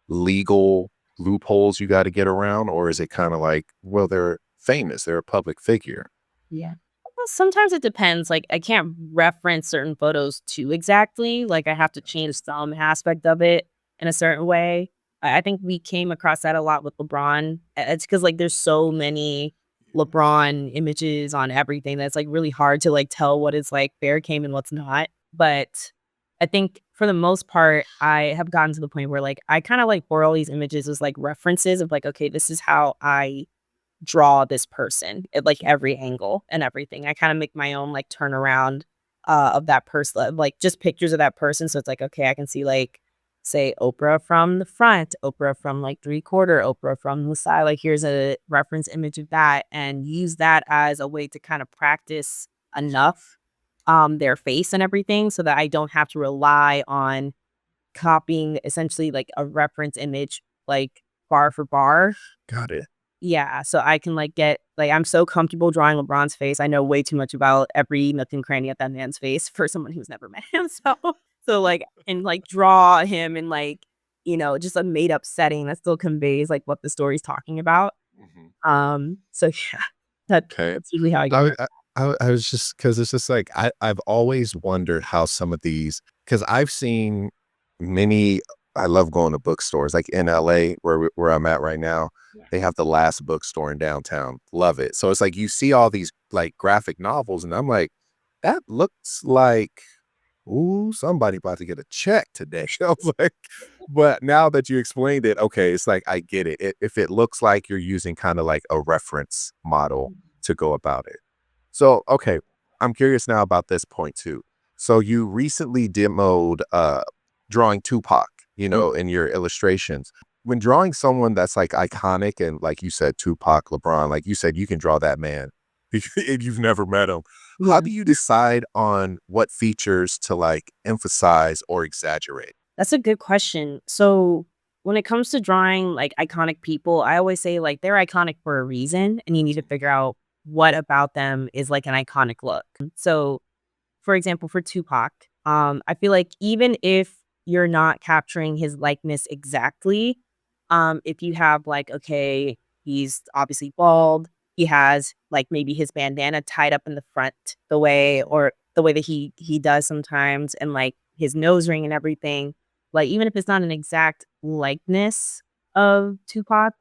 legal loopholes you got to get around, or is it kind of like, well, they're famous, they're a public figure? Yeah. Well, sometimes it depends, like, I can't reference certain photos too exactly, like, I have to Gotcha. change some aspect of it in a certain way. I think we came across that a lot with LeBron. It's because like, there's so many Yeah. LeBron images on everything that's, like, really hard to, like, tell what is, like, fair game and what's not. But I think for the most part, I have gotten to the point where, like, I kinda, like, pour all these images as, like, references of, like, okay, this is how I draw this person at, like, every angle and everything. I kinda make my own, like, turnaround, of that person, like, just pictures of that person, so it's like, okay, I can see, like, say, Oprah from the front, Oprah from, like, 3/4, Oprah from the side, like, here's a reference image of that, and use that as a way to kind of practice enough, their face and everything so that I don't have to rely on copying essentially, like, a reference image, like, bar for bar. Got it. Yeah, so I can, like, I'm so comfortable drawing LeBron's face, I know way too much about every nook and cranny of that man's face for someone who's never met him, like and, like, draw him in, like, just a made up setting that still conveys, like, what the story's talking about. Mhm. So yeah, Okay. that's usually how I get I around. w I was just because it's just like I've always wondered how some of these, because I've seen many I love going to bookstores, like in LA where I'm at right now. Yeah. They have the last bookstore in downtown. Love it. So it's like you see all these like graphic novels, and I'm like, that looks like, ooh, somebody about to get a check today. I was like, but now that you explained it, okay, it's like I get it. If it looks like you're using kind of like a reference model to go about it. So, okay, I'm curious now about this point too. So you recently demoed drawing Tupac, in your illustrations. When drawing someone that's like iconic and like you said, Tupac, LeBron, like you said, you can draw that man if you've never met him. How Yeah. do you decide on what features to like emphasize or exaggerate? That's a good question. So when it comes to drawing like iconic people, I always say like they're iconic for a reason and you need to figure out what about them is like an iconic look. So for example, for Tupac, I feel like even if you're not capturing his likeness exactly, if you have like, okay, he's obviously bald, he has like maybe his bandana tied up in the front the way or the way that he does sometimes, and like his nose ring and everything. Like even if it's not an exact likeness of Tupac,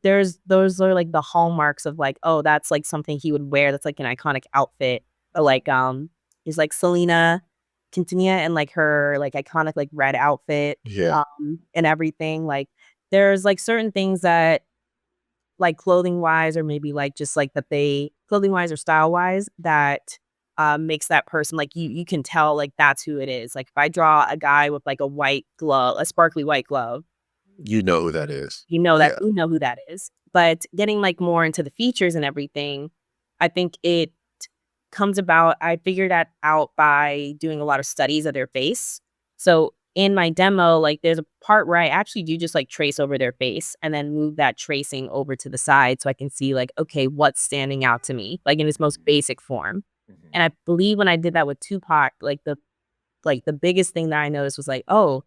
there's those are like the hallmarks of like, oh, that's like something he would wear. That's like an iconic outfit. Or like is like Selena Quintanilla and like her like iconic like red outfit Yeah. and everything. Like there's like certain things that like clothing wise or maybe like just like that they clothing wise or style wise that makes that person like you can tell like that's who it is. Like if I draw a guy with like a white glove, a sparkly white glove, You know who that is. Yeah. you know who that is. But getting like more into the features and everything, I think it comes about I figured that out by doing a lot of studies of their face. So in my demo, like there's a part where I actually do just like trace over their face and then move that tracing over to the side so I can see like, okay, what's standing out to me, like in its most basic form. Mhm. And I believe when I did that with Tupac, like the biggest thing that I noticed was like, oh,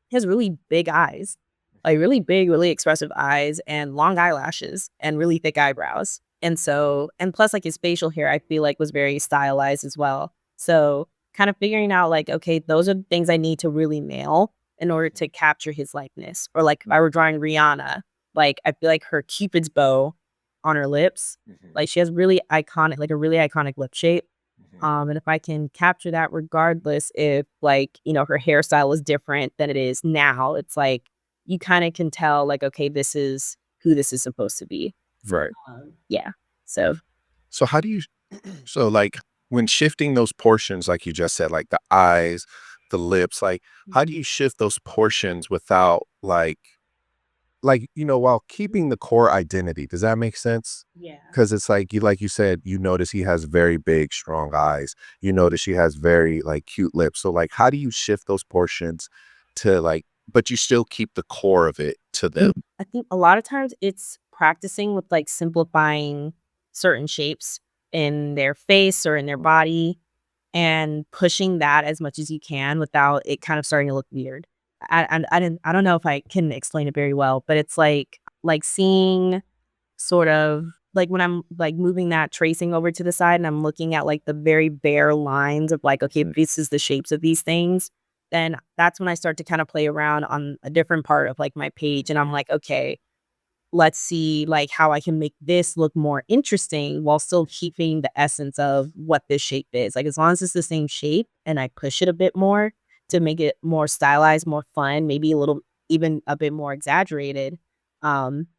he has really big eyes, like really big, really expressive eyes and long eyelashes and really thick eyebrows. And so, and plus like his facial hair, I feel like was very stylized as well. So kind of figuring out like, okay, those are the things I need to really nail in order to capture his likeness. Or like if I were drawing Rihanna, like I feel like her Cupid's bow on her lips, Mhm. like she has really iconic, like a really iconic lip shape. Mhm. And if I can capture that regardless if like, her hairstyle is different than it is now, it's like you kind of can tell like, okay, this is who this is supposed to be. Right. Yeah. So So how do you so like when shifting those portions, like you just said, like the eyes, the lips, like how do you shift those portions without while keeping the core identity? Does that make sense? yeah. Because it's like you said, you notice he has very big, strong eyes. You notice she has very like cute lips. So like how do you shift those portions to like, but you still keep the core of it to them? I think a lot of times it's practicing with like simplifying certain shapes in their face or in their body and pushing that as much as you can without it kind of starting to look weird. I don't know if I can explain it very well, but it's like seeing sort of like when I'm like moving that tracing over to the side and I'm looking at like the very bare lines of like, okay, this is the shapes of these things, then that's when I start to kind of play around on a different part of like my page. And I'm like, okay, let's see like how I can make this look more interesting while still keeping the essence of what this shape is. Like as long as it's the same shape and I push it a bit more to make it more stylized, more fun, maybe a little even a bit more exaggerated,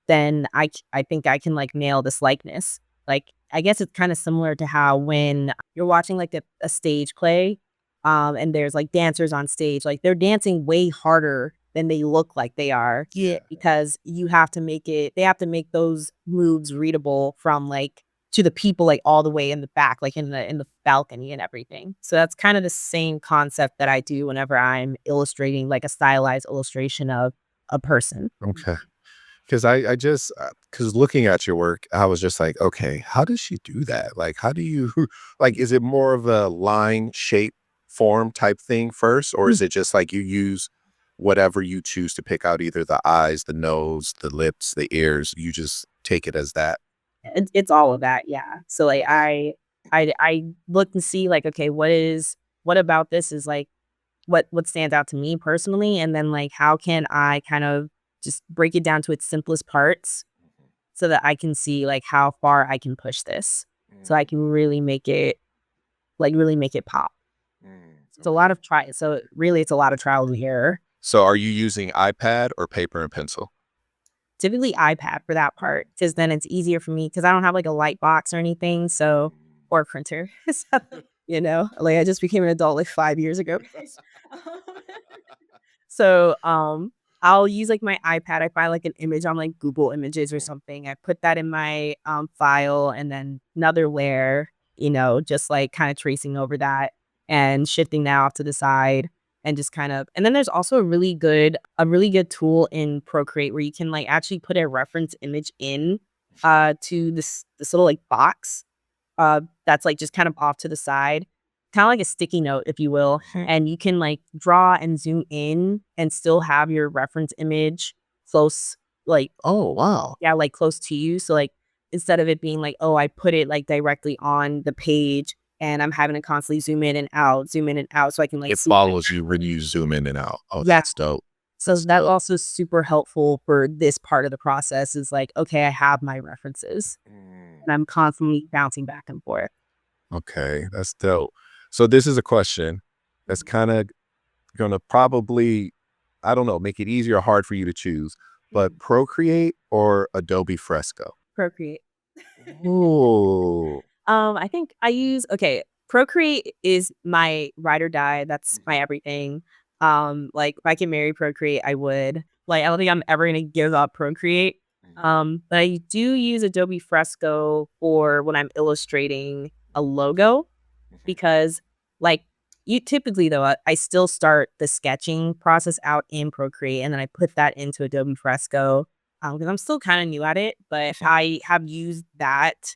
then I think I can like nail this likeness. Like I guess it's kind of similar to how when you're watching like a stage play, and there's like dancers on stage, like they're dancing way harder than they look like they are Yeah. because you have to make it they have to make those moves readable from like to the people like all the way in the back, like in the balcony and everything. So that's kind of the same concept that I do whenever I'm illustrating like a stylized illustration of a person. Okay. Because I just because looking at your work, I was just like, okay, how does she do that? Like, how do you like? Is it more of a line, shape, form type thing first, or is it just like you use whatever you choose to pick out, either the eyes, the nose, the lips, the ears? You just take it as that. It's all of that, yeah. So, like, I look and see, like, okay, what about this is, like, what stands out to me personally, and then like how can I kind of just break it down to its simplest parts so that I can see like how far I can push this, so I can really make it pop. It's a lot of try. So really, it's a lot of trial and error. So are you using iPad or paper and pencil? Typically iPad for that part, because then it's easier for me because I don't have like a light box or anything. So or a printer. So, like I just became an adult like 5 years ago. So, I'll use, like, my iPad. I find, like, an image on, like, Google Images or something. I put that in my, file and then another layer, just, like, kinda tracing over that and shifting that off to the side and just kind of and then there's also a really good tool in Procreate where you can, like, actually put a reference image in, to this little, like, box that's, like, just kind of off to the side, kinda like a sticky note, if you will, and you can, like, draw and zoom in and still have your reference image close, like Oh, wow. yeah, like, close to you, so, like, instead of it being like, "Oh, I put it, like, directly on the page, and I'm having to constantly zoom in and out, so I can, like, It see my follows you when you zoom in and out. Oh, yeah, that's dope. so That's that dope. also is super helpful for this part of the process is, like, okay, I have my references, and I'm constantly bouncing back and forth. Okay, that's dope. So this is a question that's kind of gonna probably, I don't know, make it easy or hard for you to choose, but Procreate or Adobe Fresco? Procreate. Ooh. I think I use okay, Procreate is my ride or die, that's my everything. Like, if I could marry Procreate, I would. Like, I don't think I'm ever gonna give up Procreate. But I do use Adobe Fresco for when I'm illustrating a logo because, like, you typically though, I still start the sketching process out in Procreate, and then I put that into Adobe Fresco, because I'm still kinda new at it, but I have used that,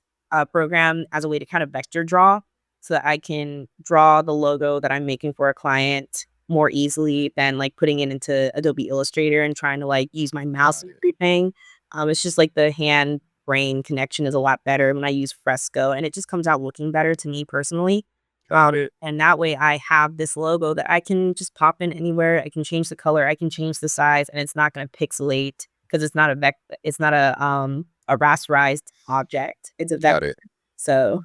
program as a way to kind of vector draw so that I can draw the logo that I'm making for a client more easily than, like, putting it into Adobe Illustrator and trying to, like, use my mouse Got and it. everything. It's just, like, the hand-brain connection is a lot better when I use Fresco, and it just comes out looking better to me personally. Got it. And that way I have this logo that I can just pop in anywhere. I can change the color, I can change the size, and it's not gonna pixelate because it's not a rasterized object. It's a vector. Got it. So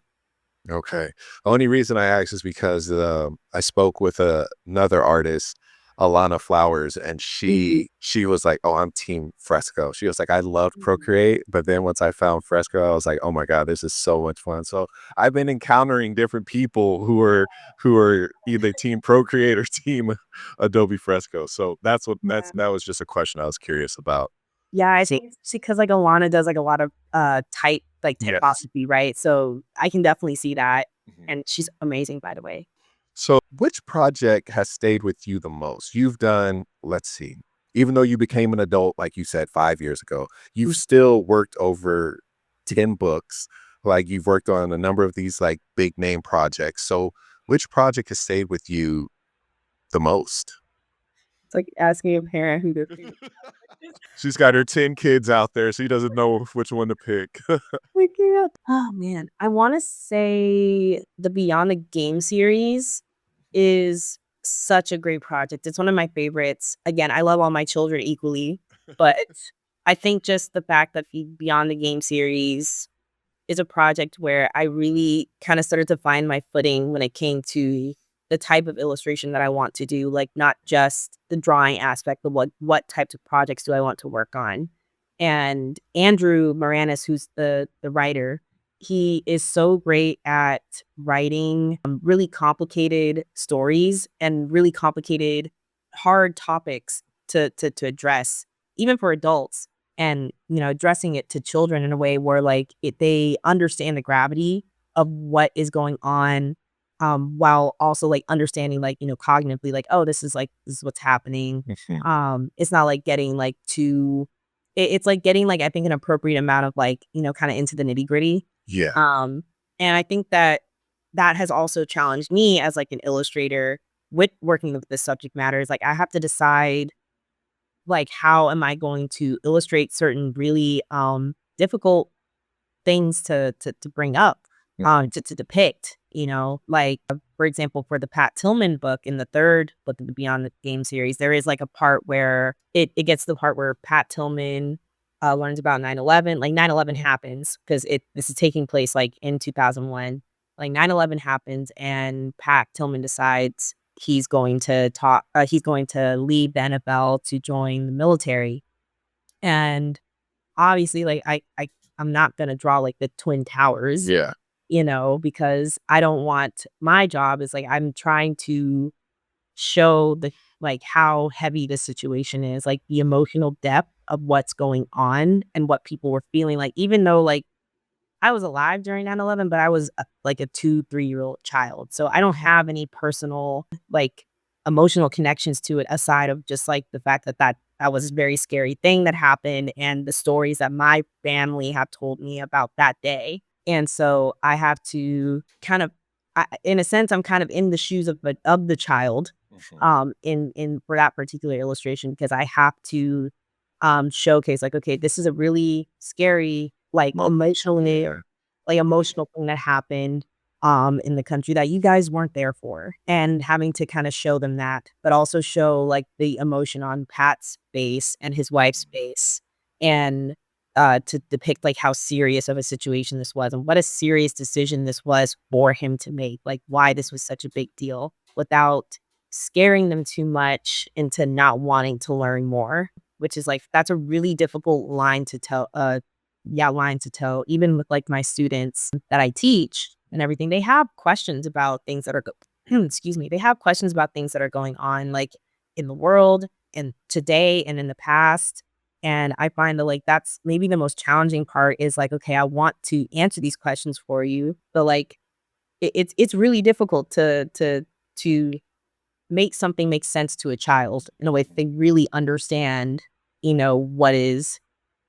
Okay. Only reason I asked is because I spoke with another artist, Alana Flowers, and mhm. she was like, "Oh, I'm team Fresco." She was like, "I loved Procreate, but then once I found Fresco, I was like, oh my God, this is so much fun." So I've been encountering different people who are either team Procreate or team Adobe Fresco. So that was just a question I was curious about. Yeah, I So think it's because, like, Alana does, like, a lot of, yes. typography, right? So, I can definitely see that, and she's amazing, by the way. So, which project has stayed with you the most? You've done, let's see, even though you became an adult, like you said, 5 years ago, you've Mm. still worked over 10 books. Like you've worked on a number of these like big name projects. So, which project has stayed with you the most? It's like asking a parent who their favorite is. She's got her 10 kids out there. She doesn't know which one to pick. Waking up. Oh, man. I wanna say the Beyond the Game series is such a great project. It's one of my favorites. Again, I love all my children equally, but I think just the fact that the Beyond the Game series is a project where I really kinda started to find my footing when it came to the type of illustration that I want to do, like, not just the drawing aspect, but what types of projects do I want to work on. And Andrew Moranis, who's the writer, he is so great at writing, really complicated stories and really complicated, hard topics to address, even for adults and addressing it to children in a way where like they understand the gravity of what is going on while also like understanding like cognitively like oh this is what's happening. Mhm. It's not like getting like too it's like getting like I think an appropriate amount of like kind of into the nitty gritty. Yeah. And I think that that has also challenged me as like an illustrator with working with this subject matter is like I have to decide like, how am I going to illustrate certain really, difficult things to bring up, to depict? like, for example, for the Pat Tillman book, in the third book of the Beyond the Game series, there is like a part where it gets to the part where Pat Tillman learns about 9/11. Like 9/11 happens because this is taking place like in 2001. Like 9/11 happens and Pat Tillman decides he's going to leave the NFL to join the military. And obviously, like, I'm not gonna draw, like, the Twin Towers, Yeah. because I don't want my job is, like, I'm trying to show how heavy the situation is, like, the emotional depth of what's going on and what people were feeling, like, even though, like, I was alive during 9/11, but I was like a 2, 3-year-old child. So I don't have any personal, like, emotional connections to it aside of just like the fact that was a very scary thing that happened and the stories that my family have told me about that day. And so I have to kind of, in a sense, I'm kind of in the shoes of the child, Mhm. in for that particular illustration because I have to showcase like, okay, this is a really scary, like emotionally, Yeah. like emotional thing that happened in the country that you guys weren't there for. And having to kind of show them that, but also show like the emotion on Pat's face and his wife's face. And to depict like how serious of a situation this was and what a serious decision this was for him to make, like why this was such a big deal without scaring them too much into not wanting to learn more, which is like that's a really difficult line to tell, line to tell, even with like my students that I teach and everything. They have questions about things that are excuse me, they have questions about things that are going on like in the world and today and in the past. And I find that like that's maybe the most challenging part is like, okay, I want to answer these questions for you, but like it's really difficult to make something make sense to a child in a way that they really understand, what is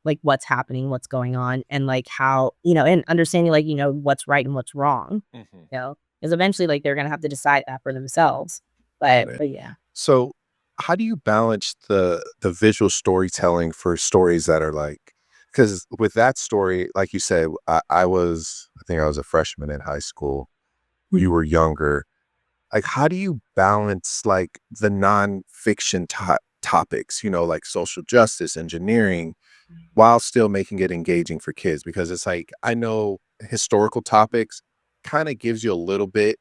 like what's happening, what's going on, and like how, and understanding like, what's right and what's wrong, Mhm. because eventually like they're gonna have to decide that for themselves. Got But it. but yeah. So, how do you balance the visual storytelling for stories that are like, because with that story, like you said, I think I was a freshman in high school. You were younger. Like, how do you balance like the nonfiction topics, like social justice, engineering, while still making it engaging for kids? Because it's like, I know historical topics kind of gives you a little bit,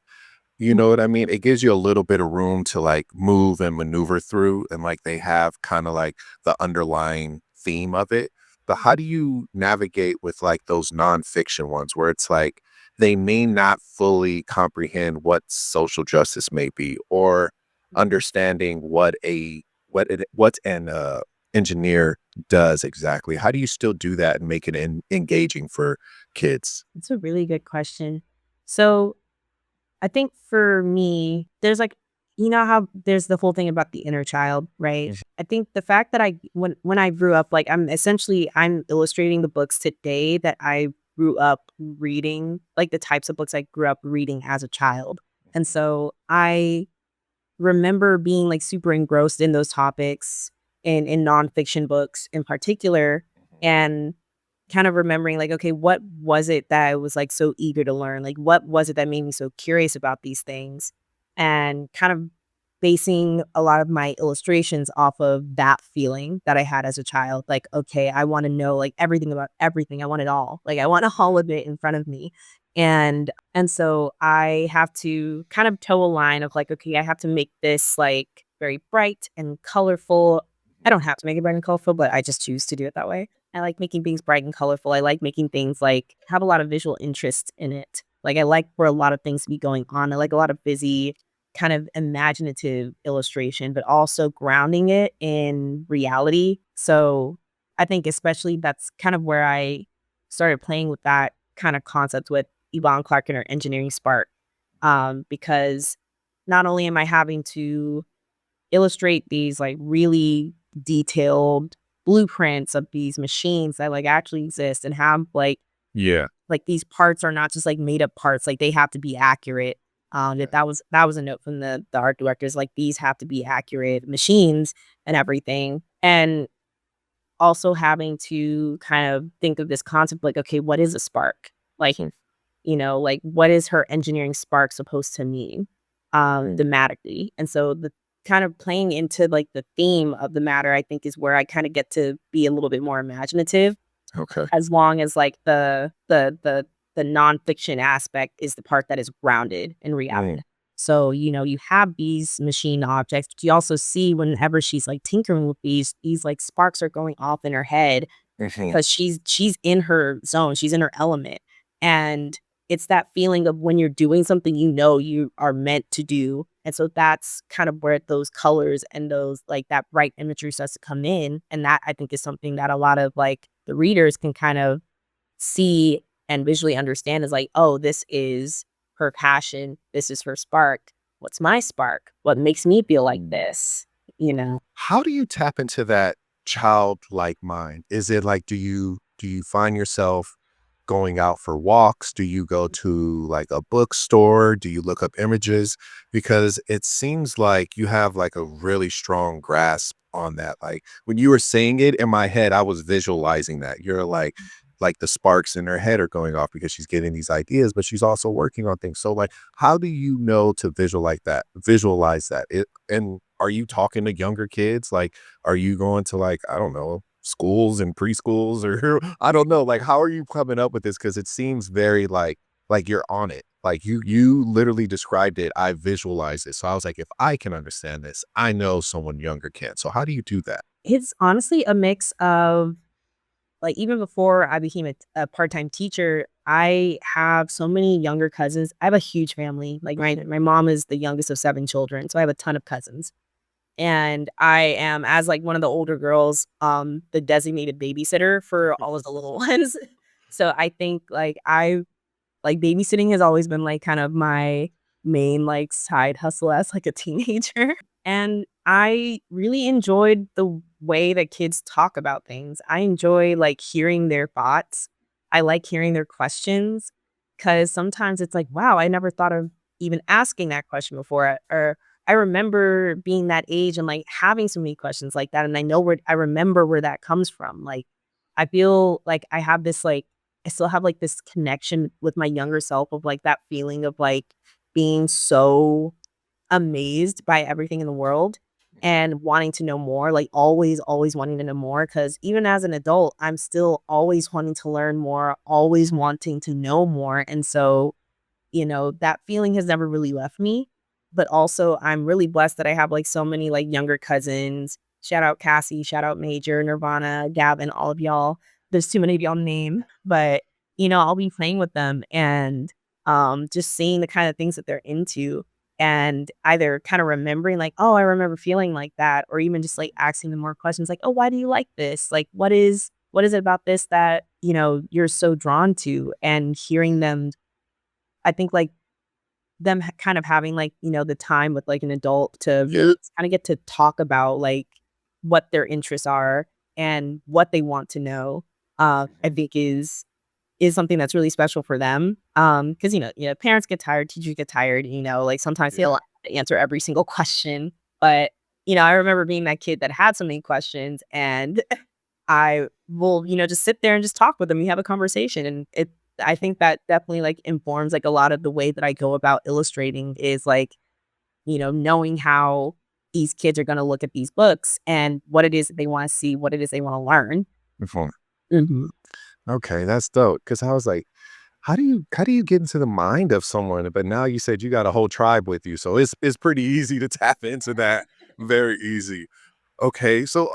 you know what I mean? It gives you a little bit of room to like move and maneuver through, and like they have kind of like the underlying theme of it. But how do you navigate with like those nonfiction ones where it's like they may not fully comprehend what social justice may be, or understanding what an engineer does exactly? How do you still do that and make it engaging for kids? It's a really good question. So I think for me, there's like, how there's the whole thing about the inner child, right? Mhm. I think the fact that when I grew up, like I'm illustrating the books today that I grew up reading, like the types of books I grew up reading as a child. And so I remember being like super engrossed in those topics and in nonfiction books in particular. And kind of remembering like, okay, what was it that I was like so eager to learn? Like, what was it that made me so curious about these things? And kind of basing a lot of my illustrations off of that feeling that I had as a child. Like, okay, I want to know like everything about everything. I want it all. Like, I want all of it in front of me. And so I have to kind of toe a line of like, okay, I have to make this like very bright and colorful. I don't have to make it bright and colorful, but I just choose to do it that way. I like making things bright and colorful. I like making things like have a lot of visual interest in it. Like I like for a lot of things to be going on. I like a lot of busy, kind of imaginative illustration, but also grounding it in reality. So I think especially that's kind of where I started playing with that kind of concept with Yvonne Clark and her engineering spark. Because not only am I having to illustrate these like really detailed blueprints of these machines that like actually exist and have Yeah. like these parts are not just like made up parts, like they have to be accurate. That was a note from the art directors, like these have to be accurate machines and everything. And also having to kind of think of this concept like, okay, what is a spark? Like like what is her engineering spark supposed to mean thematically. And so the kind of playing into like the theme of the matter, I think is where I kind of get to be a little bit more imaginative, Okay. as long as like the nonfiction aspect is the part that is grounded in reality. Mm. So, you have these machine objects, but you also see whenever she's like tinkering with these like sparks are going off in her head Mhm. because she's in her zone, she's in her element. And it's that feeling of when you're doing something you are meant to do. And so that's kind of where those colors and those like that bright imagery starts to come in. And that I think is something that a lot of like the readers can kind of see and visually understand is like, oh, this is her passion, this is her spark. What's my spark? What makes me feel like this? You know? How do you tap into that childlike mind? Is it like, do you find yourself going out for walks? Do you go to like a bookstore? Do you look up images? Because it seems like you have like a really strong grasp on that. Like when you were saying it in my head, I was visualizing that. You're like the sparks in her head are going off because she's getting these ideas, but she's also working on things. So like, how do you know to visualize that? And are you talking to younger kids? Like, are you going to like, I don't know, schools and preschools or I don't know, like how are you coming up with this? Because it seems very like you're on it. Like you literally described it. I visualized it. So I was like, if I can understand this, I know someone younger can. So how do you do that? It's honestly a mix of like even before I became a part-time teacher, I have so many younger cousins. I have a huge family. Like my mom is the youngest of 7 children, so I have a ton of cousins. And I am, as like one of the older girls, the designated babysitter for all of the little ones. So I think like babysitting has always been like kind of my main like side hustle as like a teenager. And I really enjoyed the way that kids talk about things. I enjoy like hearing their thoughts. I like hearing their questions because sometimes it's like, wow, I never thought of even asking that question before. Or I remember being that age and like having so many questions like that. And I remember where that comes from. Like, I feel like I have this like, I still have like this connection with my younger self of like that feeling of like being so amazed by everything in the world and wanting to know more, like always wanting to know more. Cause even as an adult, I'm still always wanting to learn more, always wanting to know more. And so, that feeling has never really left me. But also, I'm really blessed that I have like so many like younger cousins. Shout out Cassie, shout out Major, Nirvana, Gavin, all of y'all. There's too many of y'all to name, but I'll be playing with them and just seeing the kind of things that they're into and either kind of remembering like, oh, I remember feeling like that, or even just like asking them more questions like, oh, why do you like this? Like what is it about this that, you're so drawn to? And hearing them, I think like them kind of having like, the time with like an adult to really kind of get to talk about like what their interests are and what they want to know, I think is something that's really special for them. Because parents get tired, teachers get tired, like sometimes they don't Yeah. have to answer every single question. But I remember being that kid that had so many questions and I will, just sit there and just talk with them. We have a conversation and I think that definitely like informs like a lot of the way that I go about illustrating is like, knowing how these kids are going to look at these books and what it is that they want to see, what it is they want to learn. Mhm. Mhm. Okay, that's dope. Cause I was like, how do you get into the mind of someone? But now you said you got a whole tribe with you. So it's pretty easy to tap into that. Very easy. Okay, so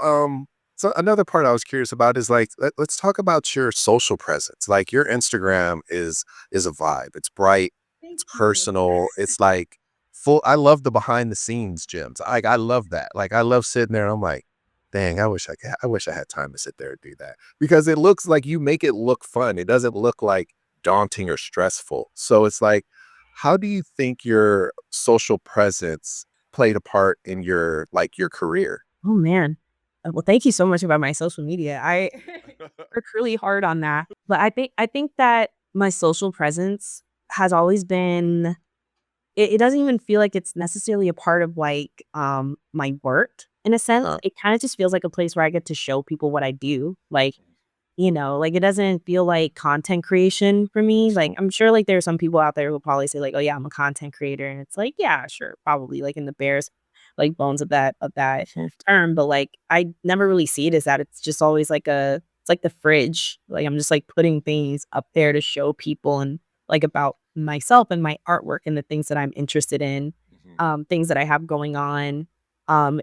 another part I was curious about is like let's talk about your social presence. Like your Instagram is a vibe. It's bright, Thank it's you. personal. It's like full. I love the behind the scenes gems. I love that. Like I love sitting there. And I'm like, dang, I wish I had time to sit there and do that because it looks like you make it look fun. It doesn't look like daunting or stressful. So it's like, how do you think your social presence played a part in your career? Oh man. Well, thank you so much about my social media. I work really hard on that. But I think that my social presence has always been it doesn't even feel like it's necessarily a part of like my work in a sense. Uh, It kind of just feels like a place where I get to show people what I do. Like like, it doesn't feel like content creation for me. Like, I'm sure, like, there are some people out there who'll probably say, like, "Oh, yeah, I'm a content creator," and it's like, "Yeah, sure, probably," like, in the barest, like, bones of that term, but, like, I never really see it as that. It's just always like it's like the fridge. Like, I'm just, like, putting things up there to show people and, like, about myself and my artwork and the things that I'm interested in, Mhm. things that I have going on,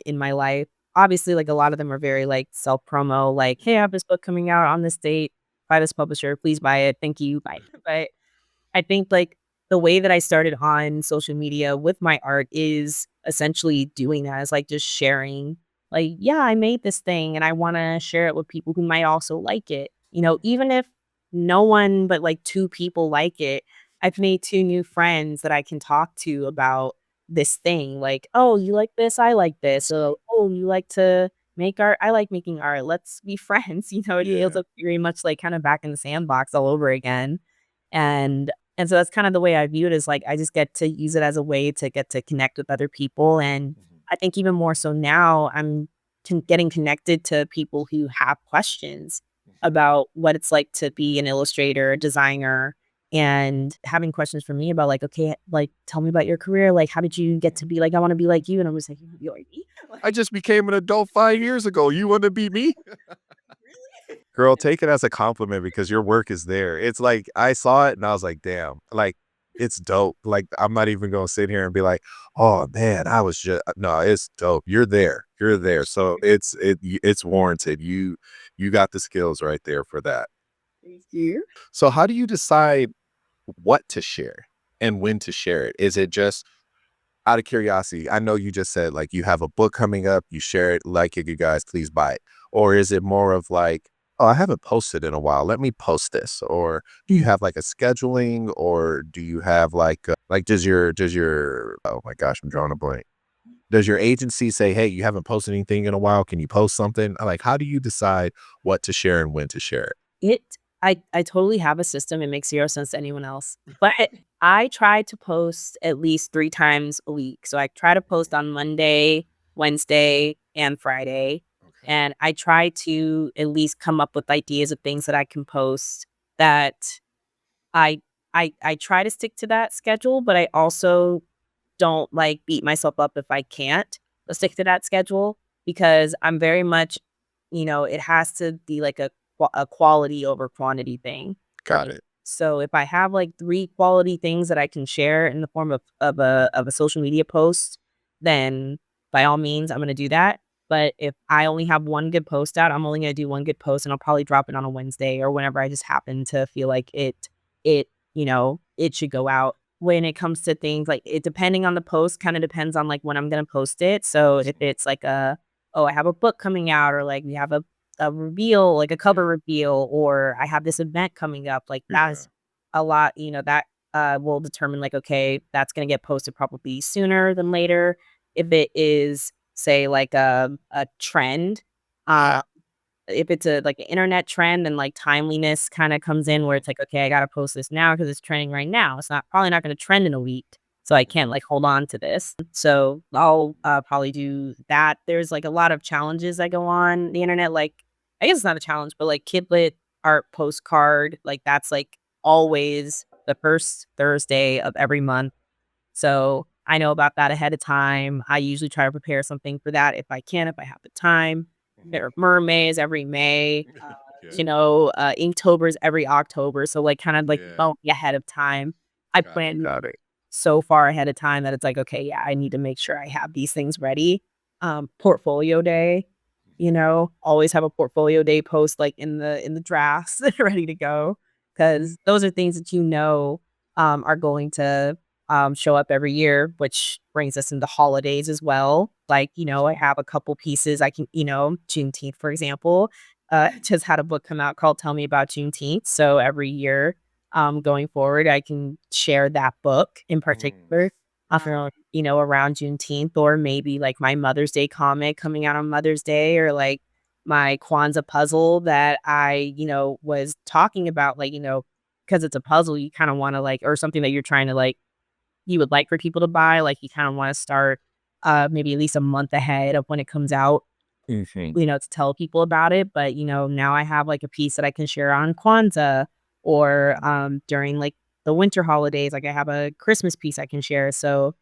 in my life. Obviously, like, a lot of them are very, like, self-promo, like, "Hey, I have this book coming out on this date by this publisher. Please buy it. Thank you. Bye." But I think, like, the way that I started on social media with my art is essentially doing that, is, like, just sharing, like, "Yeah, I made this thing, and I wanna share it with people who might also like it." Even if no one but, like, 2 people like it, I've made 2 new friends that I can talk to about this thing, like, "Oh, you like this? I like this." So, "Oh, you like to make art? I like making art. Let's be friends." It feels Yeah. like very much, like, kinda back in the sandbox all over again. And and so that's kind of the way I view it, is like I just get to use it as a way to get to connect with other people, and Mhm. I think even more so now, I'm getting connected to people who have questions Mhm. about what it's like to be an illustrator, a designer, and having questions for me about, like, "Okay, like, tell me about your career, like, how did you get to be like, I wanna be like you?" And I'm just like, "You wanna be like me?" I just became an adult 5 years ago. You wanna be me? Really? Girl, take it as a compliment because your work is there. It's like, I saw it and I was like, "Damn." Like, it's dope. Like, I'm not even gonna sit here and be like, "Oh, man, I was just" no, it's dope. You're there. You're there. So, it's warranted. You got the skills right there for that. Thank you. So, how do you decide what to share and when to share it? Is it just out of curiosity? I know you just said, like, you have a book coming up, you share it, like it, you guys, please buy it. Or is it more of like, oh, I haven't posted in a while, let me post this? Or do you have like a scheduling, or do you have like, does your oh my gosh, I'm drawing a blank. Does your agency say, hey, you haven't posted anything in a while, can you post something? Like, how do you decide what to share and when to share it? It I totally have a system, it makes 0 sense to anyone else, but I try to post at least 3 times a week. So I try to post on Monday, Wednesday, and Friday, Okay. and I try to at least come up with ideas of things that I can post that I I try to stick to that schedule, but I also don't, like, beat myself up if I can't stick to that schedule, because I'm very much, it has to be like a quality over quantity thing for Got me. it. So if I have, like, 3 quality things that I can share in the form of a social media post, then by all means, I'm gonna do that. But if I only have 1 good post out, I'm only gonna do 1 good post, and I'll probably drop it on a Wednesday or whenever I just happen to feel like it should go out. When it comes to things, like, it depending on the post, kinda depends on, like, when I'm gonna post it. So if it's like "Oh, I have a book coming out," or, like, we have a reveal, like a cover reveal, or I have this event coming up, like, Yeah. that's a lot, that, will determine, like, okay, that's gonna get posted probably sooner than later. If it is, say, like, a trend, uh if it's like, an internet trend, then, like, timeliness kinda comes in where Mhm. it's like, "Okay, I gotta post this now because it's trending right now." It's not probably not gonna trend in a week, so I can't, Mhm. like, hold on to this. So, I'll, probably do that. There's, like, a lot of challenges that go on the internet, like, I guess it's not a challenge, but, like, KidLit art postcard, like, that's, like, always the 1st Thursday of every month. So, I know about that ahead of time. I usually try to prepare something for that if I can, if I have the time. Mhm. There are mermaids every May, Yeah. Inktober's every October, so, like, kinda, like, Yeah. bone ahead of time. I Got it. plan Got it. so far ahead of time that it's like, "Okay, yeah, I need to make sure I have these things ready." Portfolio day, always have a portfolio day post, like, in the drafts ready to go, because those are things that are going to, show up every year, which brings us into holidays as well. Like, I have a couple pieces I can, Juneteenth, for example, just had a book come out called Tell Me About Juneteenth, so every year, going forward, I can share that book in Mm. particular, around Juneteenth, or maybe like my Mother's Day comic coming out on Mother's Day, or like my Kwanzaa puzzle that I, was talking about, like, because it's a puzzle, you kind of want to, like, or something that you're trying to, like, you would like for people to buy, like, you kind of want to start maybe at least a month ahead of when it comes out. Mhm. to tell people about it. But, now I have like a piece that I can share on Kwanzaa or during like the winter holidays. Like I have a Christmas piece I can share. So,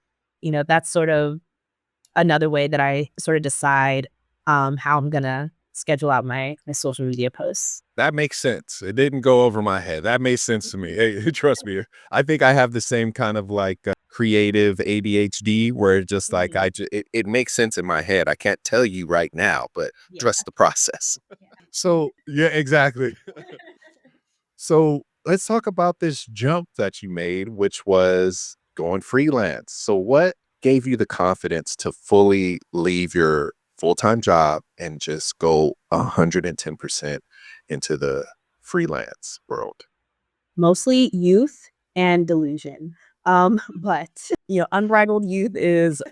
that's sort of another way that I sort of decide how I'm gonna schedule out my social media posts. That makes sense. It didn't go over my head. That made sense to me. Hey, trust me. I think I have the same kind of like creative ADHD where it just like Mhm. it makes sense in my head. I can't tell you right now, but Yeah. trust the process. So, yeah, exactly. So, let's talk about this jump that you made, which was going freelance. So, what gave you the confidence to fully leave your full-time job and just go 110% into the freelance world? Mostly youth and delusion. But unbridled youth is,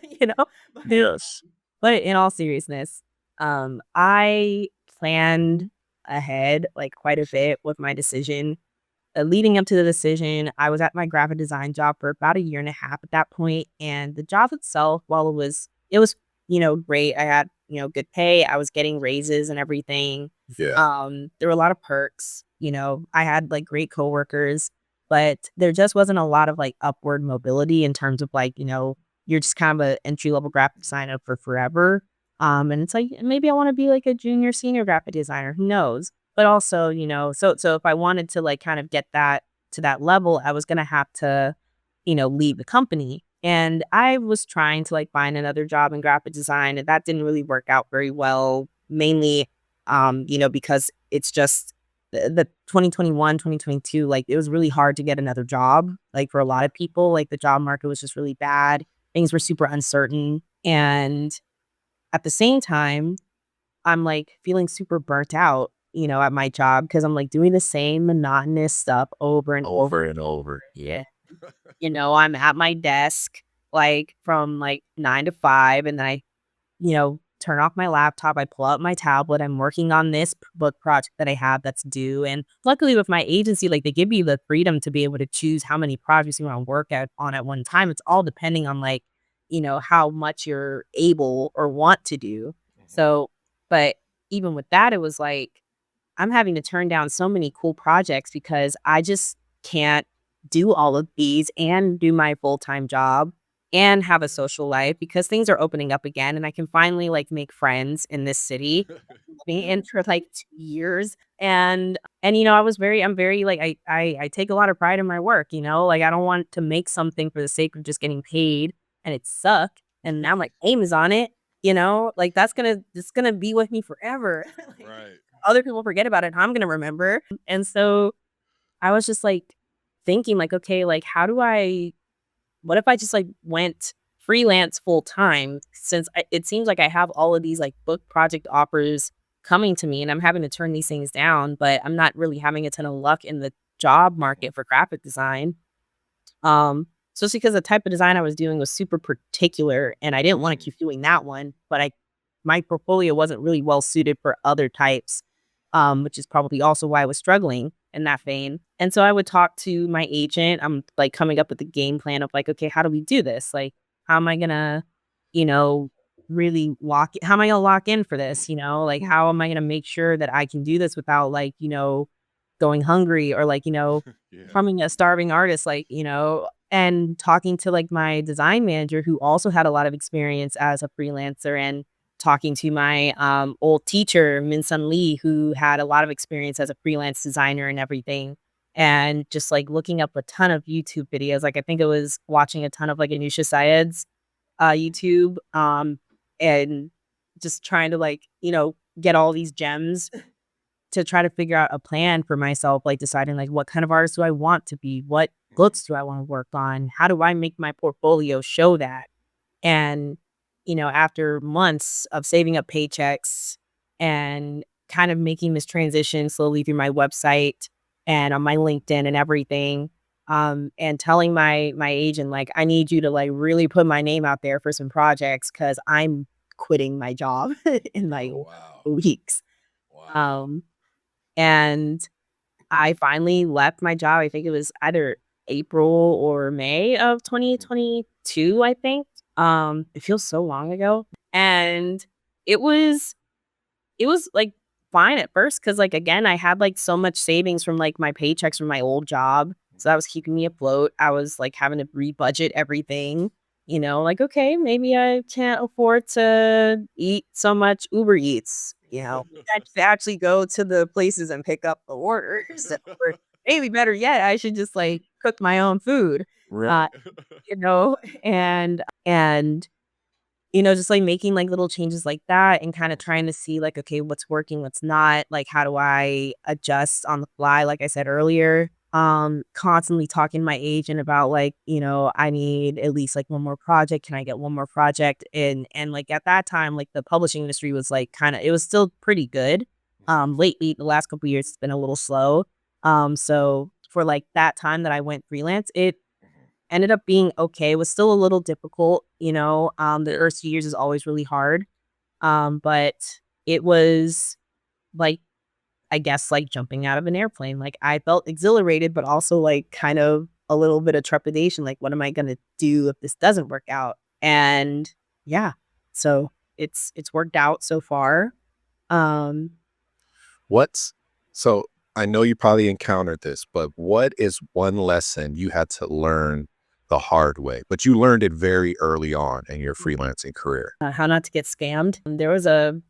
but Yes. but in all seriousness, I planned ahead like quite a bit with my decision. Leading up to the decision, I was at my graphic design job for about a year and a half at that point, and the job itself, while it was great. I had good pay. I was getting raises and everything. Yeah. There were a lot of perks. I had like great coworkers, but there just wasn't a lot of like upward mobility in terms of like you're just kind of an entry level graphic designer for forever. And it's like maybe I want to be like a junior senior graphic designer. Who knows? But also, so if I wanted to like kind of get that to that level, I was gonna have to, leave the company. And I was trying to like find another job in graphic design, and that didn't really work out very well, mainly because it's just the 2021, 2022, like it was really hard to get another job. Like for a lot of people, like the job market was just really bad. Things were super uncertain. And at the same time, I'm, like, feeling super burnt out, at my job because 'cause I'm, like, doing the same monotonous stuff over and over. Over and over. Yeah. I'm at my desk, like, from, like, 9 to 5, and then I, turn off my laptop, I pull out my tablet, I'm working on this book project that I have that's due, and luckily with my agency, like, they give you the freedom to be able to choose how many projects you wanna work at one time. It's all depending on, like, how much you're able or want to do. Mhm. So but even with that, it was like, I'm having to turn down so many cool projects because I just can't do all of these and do my full-time job and have a social life because things are opening up again and I can finally like make friends in this city. Being in for like 2 years and I'm very like I take a lot of pride in my work, like I don't want to make something for the sake of just getting paid and it suck. And now my name is on it, like it's gonna be with me forever. Like, Right. other people forget about it, I'm gonna remember. And so I was just like thinking like, okay, like what if I just like went freelance full time since it seems like I have all of these like book project offers coming to me and I'm having to turn these things down, but I'm not really having a ton of luck in the job Mhm. market for graphic design. Especially because the type of design I was doing was super particular and I didn't want to Mhm. keep doing that one, but my portfolio wasn't really well suited for other types, which is probably also why I was struggling in that vein. And so I would talk to my agent. I'm like coming up with a game plan of like, okay, how do we do this? Like, how am I gonna, you know, really how am I gonna lock in for this? Like how am I gonna make sure that I can do this without like, going hungry or like, Yeah. becoming a starving artist, like, and talking to like my design manager who also had a lot of experience as a freelancer and talking to my old teacher, Min Sun Lee, who had a lot of experience as a freelance designer and everything. And just like looking up a ton of YouTube videos. Like I think it was watching a ton of like Anusha Syed's YouTube and just trying to like, get all these gems to try to figure out a plan for myself, like deciding like what kind of artist do I want to be? What Mhm. books do I want to work on? How do I make my portfolio show that? And, after months of saving up paychecks and kind of making this transition slowly through my website and on my LinkedIn and everything, and telling my agent, like, I need you to like really put my name out there for some projects because I'm quitting my job in like Oh, wow. weeks. Wow. Um, and I finally left my job, I think it was either April or May of Mhm. 2022, I think. It feels so long ago. And it was it was, like, fine at first because, like, again, I had, like, so much savings from, like, my paychecks from my old job, so that was keeping me afloat. I was, like, having to rebudget everything, like, "Okay, maybe I can't afford to eat so much Uber Eats," I have to actually go to the places and pick up the orders, or maybe better yet, I should just, like, cook my own food, uh, Right. you know, and just, like, making, like, little changes like that and kinda trying to see, like, okay, what's working, what's not, like, how do I adjust on the fly, like I said earlier. Constantly talking to my agent about, like, I need at least, like, one more project, can I get one more project? And, like, at that time, like, the publishing industry was, like, it was still pretty good. Lately, the last couple years, it's been a little slow. So for, like, that time that I went freelance, it ended up being okay. It was still a little difficult, the first few years is always really hard. But it was like, I guess, like jumping out of an airplane. Like I felt exhilarated, but also like kind of a little bit of trepidation. Like, what am I gonna do if this doesn't work out? And yeah, so it's worked out so far. Um, What's so I know you probably encountered this, but what is one lesson you had to learn the hard way, but you learned it very early on in your freelancing career? how not to get scammed. There was a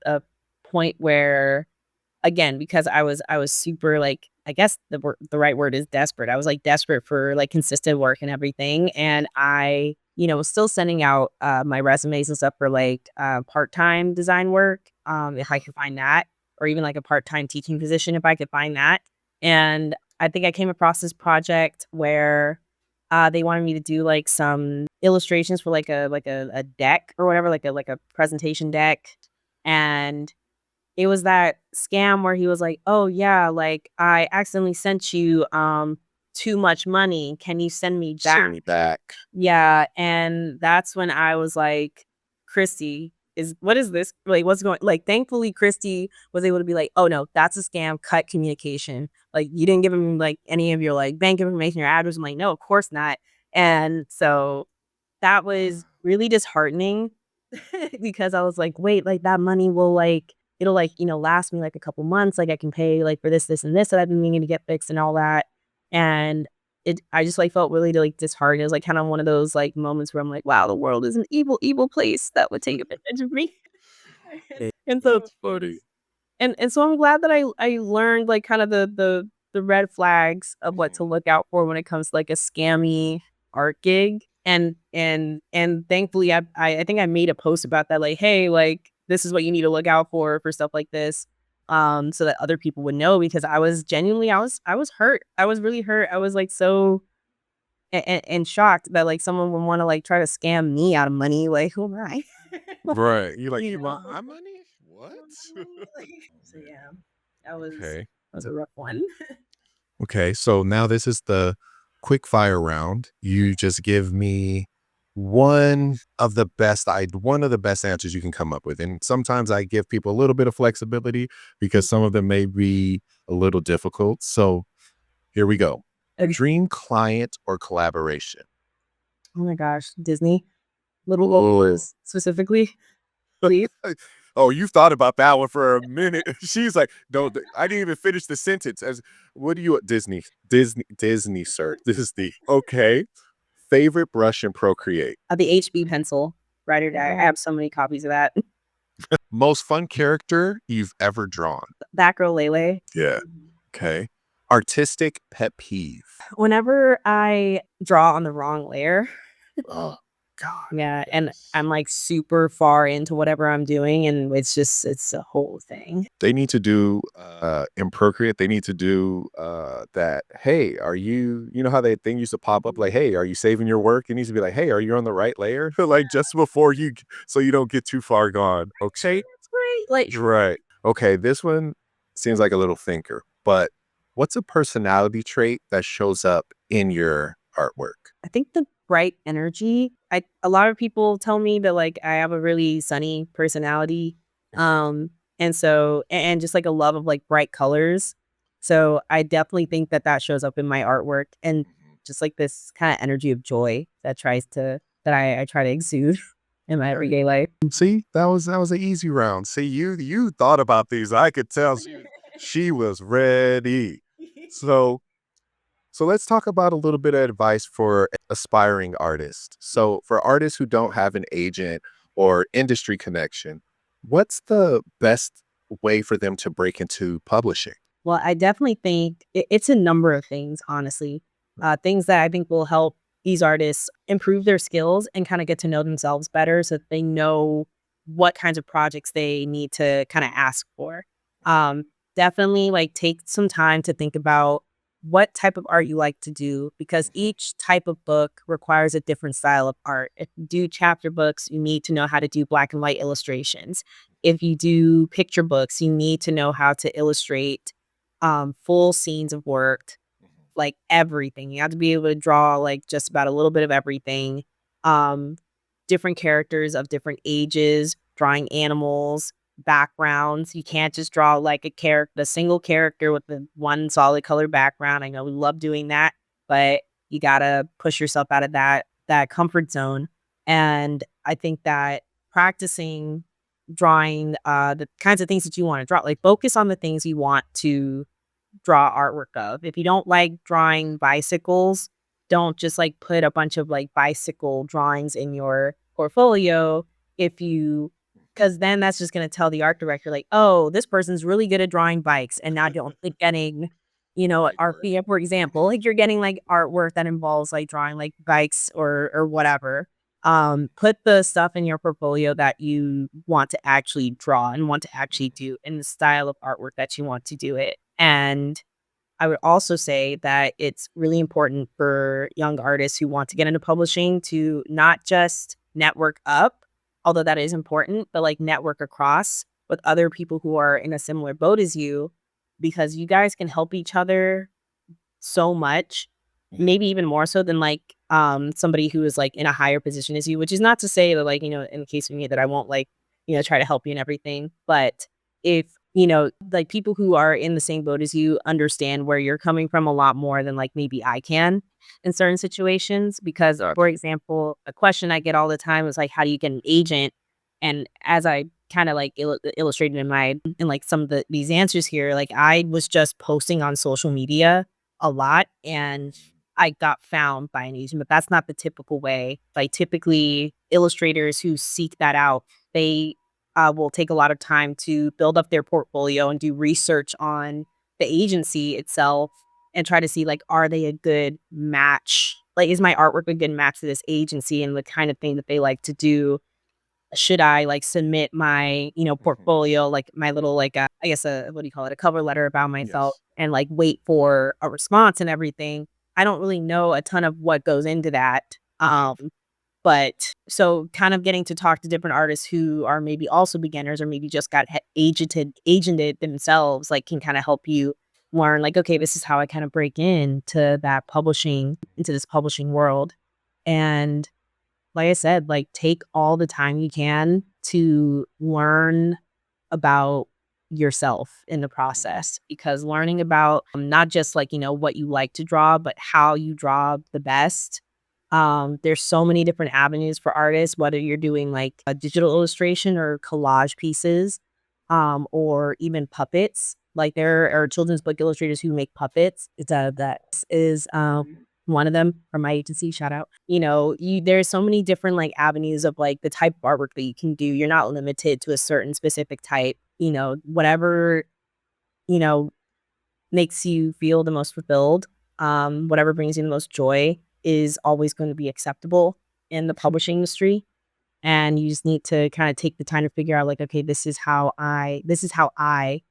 point where again, because I was super, like, I guess the right word is desperate. I was, like, desperate for, like, consistent work and everything, and I, was still sending out, my resumes and stuff for, like, part-time design work, if I could find that, or even, like, a part-time teaching position if I could find that, and I think I came across this project where, they wanted me to do, like, some illustrations for, like a deck or whatever, like a presentation deck, and it was that scam where he was like, "Oh, yeah, like, I accidentally sent you, too much money. Can you send me back?" Send me back. Yeah, and that's when I was like, "Christy, what is this? Like, what's going," like, thankfully, Christy was able to be like, "Oh, no, that's a scam, cut communication. Like, you didn't give him, like, any of your, like, bank information or address." I'm like, "No, of course not." And so that was really disheartening because I was like, "Wait, like, that money will, like it'll, like, last me, like, a couple months, like, I can pay, like, for this, this, and this that I've been needing to get fixed and all that." And I just, like, felt really, like, disheartened. It was, like, kinda one of those, like, moments where I'm like, "Wow, the world is an evil, evil place that would take advantage of me." And so That's funny. and so I'm glad that I learned, like, kinda the red flags of what to look out for when it comes to, like, a scammy art gig, and thankfully, I think I made a post about that, like, "Hey, like, this is what you need to look out for stuff like this," so that other people would know because I was genuinely I was hurt. I was really hurt. I was, like, so and shocked that, like, someone would wanna, like, try to scam me out of money, like, who am I? Right. You're like, You you want know? my money? What? So, yeah, that was Okay. that was a rough one. Okay. So now this is the quick fire round. You just give me one of the best answers you can come up with. And sometimes I give people a little bit of flexibility because some of them may be a little difficult. So here we go. Okay. Dream client or collaboration? Oh my gosh, Disney, Little Goals specifically, please. Oh, you thought about that one for a minute. She's like, no, I didn't even finish the sentence. As what do you Disney, sir? Disney. Okay. Favorite brush in Procreate. The HB pencil, ride or die. I have so many copies of that. Most fun character you've ever drawn. That girl Lele. Yeah. Okay. Artistic pet peeve. Whenever I draw on the wrong layer, Oh God. yeah, and Yes. I'm, like, super far into whatever I'm doing, and it's a whole thing. They need to do in Procreate, they need to do that. Hey, are you know how that thing used to pop up like, hey, are you saving your work? It needs to be like, hey, are you on the right layer? Like just before so you don't get too far gone. Okay. That's great. Like, Right. Okay. This one seems like a little thinker, but what's a personality trait that shows up in your artwork? I think the bright energy. A lot of people tell me that, like, I have a really sunny personality, and so and just, like, a love of, like, bright colors. So, I definitely think that that shows up in my artwork and just, like, this kinda energy of joy that I try to exude in my everyday life. See, that was an easy round. See, you thought about these. I could tell she was ready. So so let's talk about a little bit of advice for aspiring artists. So for artists who don't have an agent or industry connection, what's the best way for them to break into publishing? Well, I definitely think it's a number of things, honestly. Things that I think will help these artists improve their skills and kind of get to know themselves better so that they know what kinds of projects they need to kind of ask for. Um, Definitely like take some time to think about what type of art you like to do because each type of book requires a different style of art. If you do chapter books, you need to know how to do black and white illustrations. If you do picture books, you need to know how to illustrate full scenes of work, like everything. You have to be able to draw like just about a little bit of everything. Um, Different characters of different ages, drawing animals, backgrounds. You can't just draw like a single character with the one solid color background. I know we love doing that, but you gotta push yourself out of that comfort zone. And I think that practicing drawing the kinds of things that you want to draw, like focus on the things you want to draw artwork of. If you don't like drawing bicycles, don't just like put a bunch of like bicycle drawings in your portfolio. If you, because then that's just going to tell the art director, like, oh, this person's really good at drawing bikes. And now don't like getting, art, yeah, for example, like you're getting like artwork that involves like drawing like bikes or whatever. Put the stuff in your portfolio that you want to actually draw and want to actually do in the style of artwork that you want to do it. And I would also say that it's really important for young artists who want to get into publishing to not just network up, although that is important, but like network across with other people who are in a similar boat as you, because you guys can help each other so much, maybe even more so than like somebody who is like in a higher position as you, which is not to say that like, in the case of me that I won't like, try to help you and everything. But if, like people who are in the same boat as you understand where you're coming from a lot more than like maybe I can in certain situations. Because, for example, a question I get all the time is like, how do you get an agent? And as I kind of like illustrated in like some of these answers here, like I was just posting on social media a lot and I got found by an agent, but that's not the typical way. Like typically illustrators who seek that out, they will take a lot of time to build up their portfolio and do research on the agency itself and try to see like, are they a good match? Like, is my artwork a good match to this agency and the kind of thing that they like to do? Should I like submit my, portfolio, like my little like I guess what do you call it, a cover letter about myself Yes. and like wait for a response and everything. I don't really know a ton of what goes into that. But so kind of getting to talk to different artists who are maybe also beginners or maybe just got agented themselves, like can kind of help you learn like, okay, this is how I kind of break into this publishing world. And like I said, like take all the time you can to learn about yourself in the process because learning about not just like, what you like to draw, but how you draw the best. There's so many different avenues for artists, whether you're doing like a digital illustration or collage pieces, or even puppets. Like there are children's book illustrators who make puppets. That is one of them from my agency. Shout out. There's so many different like avenues of like the type of artwork that you can do. You're not limited to a certain specific type. Whatever you know makes you feel the most fulfilled, whatever brings you the most joy is always going to be acceptable in the publishing industry. And you just need to kind of take the time to figure out like, okay, this is how I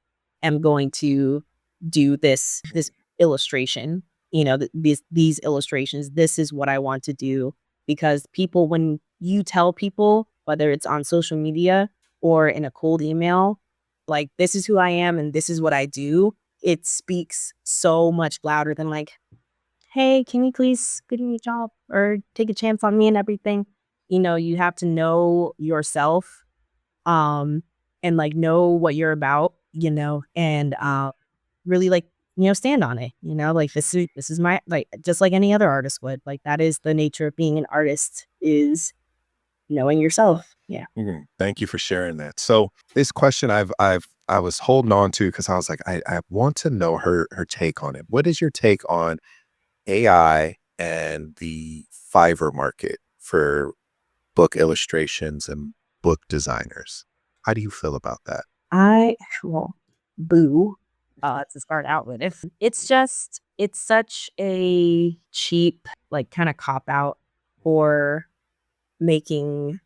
am going to do this illustration, these illustrations. This is what I want to do. Because people, when you tell people, whether it's on social media or in a cold email, like this is who I am and this is what I do, it speaks so much louder than like, hey, can you please give me a job or take a chance on me and everything? You have to know yourself, um, and like know what you're about, and really like, stand on it, like this is my like just like any other artist would. Like that is the nature of being an artist is knowing yourself. Yeah. Thank you for sharing that. So this question I was holding on to because I was like, I want to know her take on it. What is your take on AI and the Fiverr market for book illustrations and book designers? How do you feel about that? Well, boo, to start out with. If it's such a cheap, like, kind of cop out for making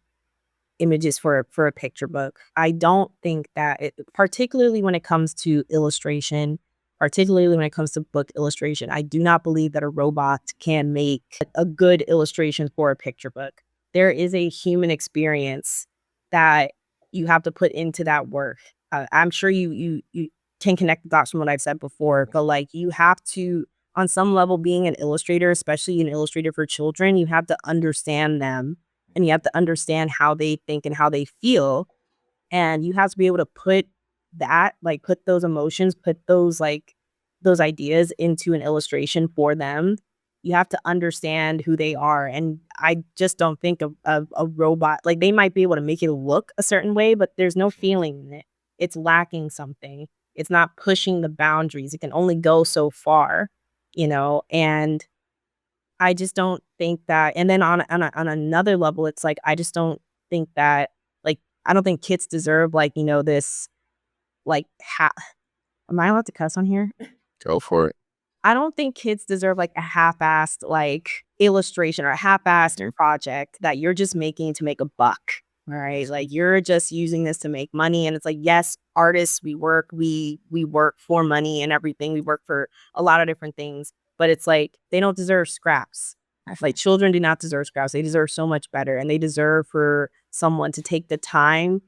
images for a picture book. I don't think that particularly when it comes to illustration, particularly when it comes to book illustration, I do not believe that a robot can make a good illustration for a picture book. There is a human experience that you have to put into that work. I'm sure you can connect the dots from what I've said before, but like you have to, on some level, being an illustrator, especially an illustrator for children, you have to understand them and you have to understand how they think and how they feel. And you have to be able to put that, like, put those emotions, put those, like, those ideas into an illustration for them. You have to understand who they are. And I just don't think of a robot, like, they might be able to make it look a certain way, but there's no feeling in it. It's lacking something. It's not pushing the boundaries. It can only go so far, and I just don't think that. And then on another level, it's like I just don't think that, like, I don't think kids deserve, like, this, like, am I allowed to cuss on here? Go for it. I don't think kids deserve, like, a half-assed, like, illustration or a half-assed project that you're just making to make a buck, all right? Like, you're just using this to make money, and it's like, yes, artists, we work for money and everything. We work for a lot of different things, but it's like, they don't deserve scraps. I feel like children do not deserve scraps. They deserve so much better, and they deserve for someone to take the time,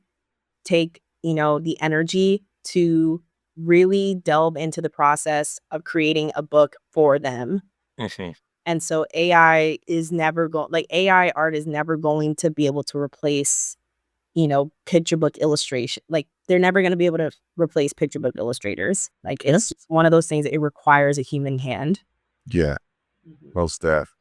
take, the energy to really delve into the process of creating a book for them. Mhm. And so AI art is never going to be able to replace, picture book illustration. Like, they're never going to be able to replace picture book illustrators. Like, it's just one of those things that it requires a human hand. Yeah, Mhm. most def.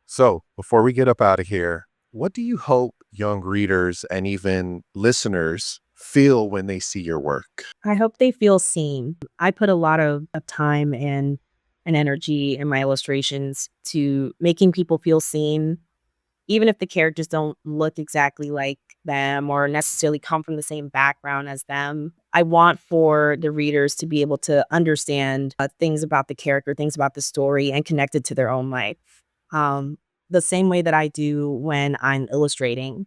So before we get up out of here, what do you hope young readers and even listeners feel when they see your work? I hope they feel seen. I put a lot of time and energy in my illustrations to making people feel seen, even if the characters don't look exactly like them or necessarily come from the same background as them. I want for the readers to be able to understand things about the character, things about the story, and connect it to their own life. Um, the same way that I do when I'm illustrating.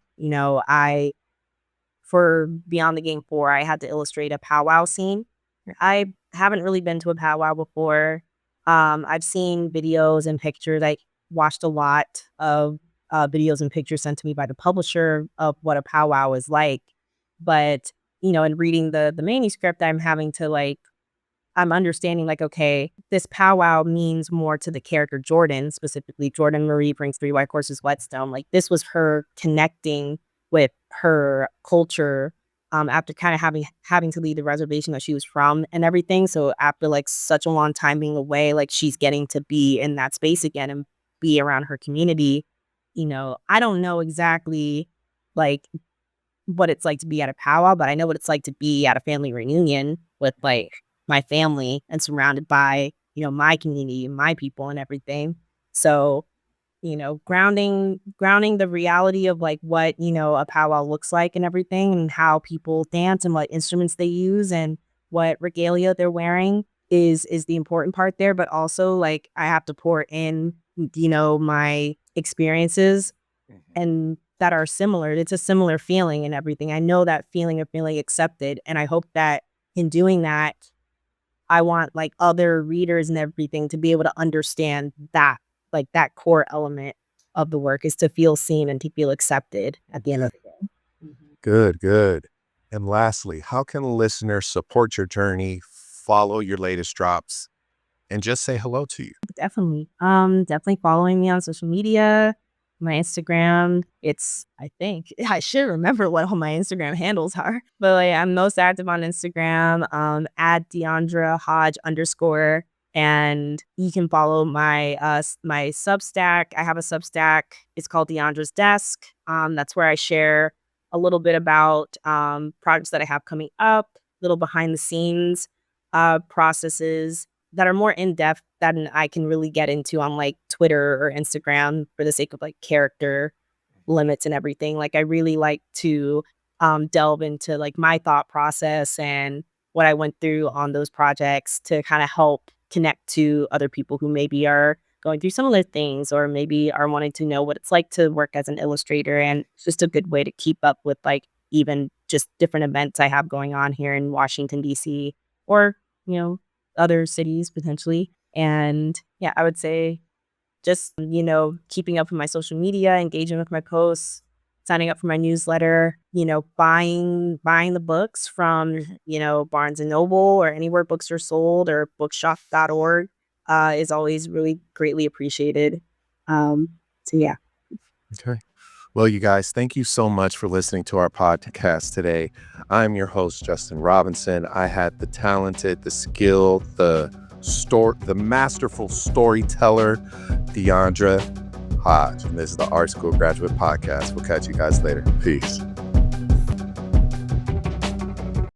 For Beyond the Game 4, I had to illustrate a powwow scene. I haven't really been to a powwow before. I've seen videos and pictures. I watched a lot of videos and pictures sent to me by the publisher of what a powwow is like. But, in reading the manuscript, I'm understanding, like, okay, this powwow means more to the character Jordan, specifically Jordan Marie brings three white horses Whetstone. Like, this was her connecting with her culture, after kind of having to leave the reservation that she was from and everything. So after, like, such a long time being away, like, she's getting to be in that space again and be around her community. I don't know exactly, like, what it's like to be at a powwow, but I know what it's like to be at a family reunion with, like, my family and surrounded by, my community and my people and everything. So, grounding the reality of, like, what, a powwow looks like and everything and how people dance and what instruments they use and what regalia they're wearing is the important part there. But also, like, I have to pour in, my experiences and that are similar. It's a similar feeling and everything. I know that feeling of feeling accepted. And I hope that in doing that, I want, like, other readers and everything to be able to understand that, like, that core element of the work is to feel seen and to feel accepted at the end of the day. Mhm. Good, good. And lastly, how can listeners support your journey, follow your latest drops, and just say hello to you? Definitely. Definitely following me on social media, my Instagram. I think I should remember what all my Instagram handles are, but, like, I'm most active on Instagram, at DeAndra Hodge _. And you can follow my Substack. I have a Substack. It's called DeAndra's Desk. That's where I share a little bit about projects that I have coming up, little behind the scenes processes that are more in depth than I can really get into on like Twitter or Instagram for the sake of like character limits and everything. Like I really like to delve into like my thought process and what I went through on those projects to kind of help connect to other people who maybe are going through similar things or maybe are wanting to know what it's like to work as an illustrator. And it's just a good way to keep up with like even just different events I have going on here in Washington, D.C. or, other cities potentially. And yeah, I would say just, keeping up with my social media, engaging with my posts, signing up for my newsletter, buying the books from, Barnes and Noble or anywhere books are sold or bookshop.org is always really greatly appreciated. Um, so yeah. Okay. Well, you guys, thank you so much for listening to our podcast today. I'm your host, Justin Robinson. I had the talented, the skilled, the masterful storyteller, DeAndra Hodge. And this is the Art School Graduate Podcast. We'll catch you guys later. Peace.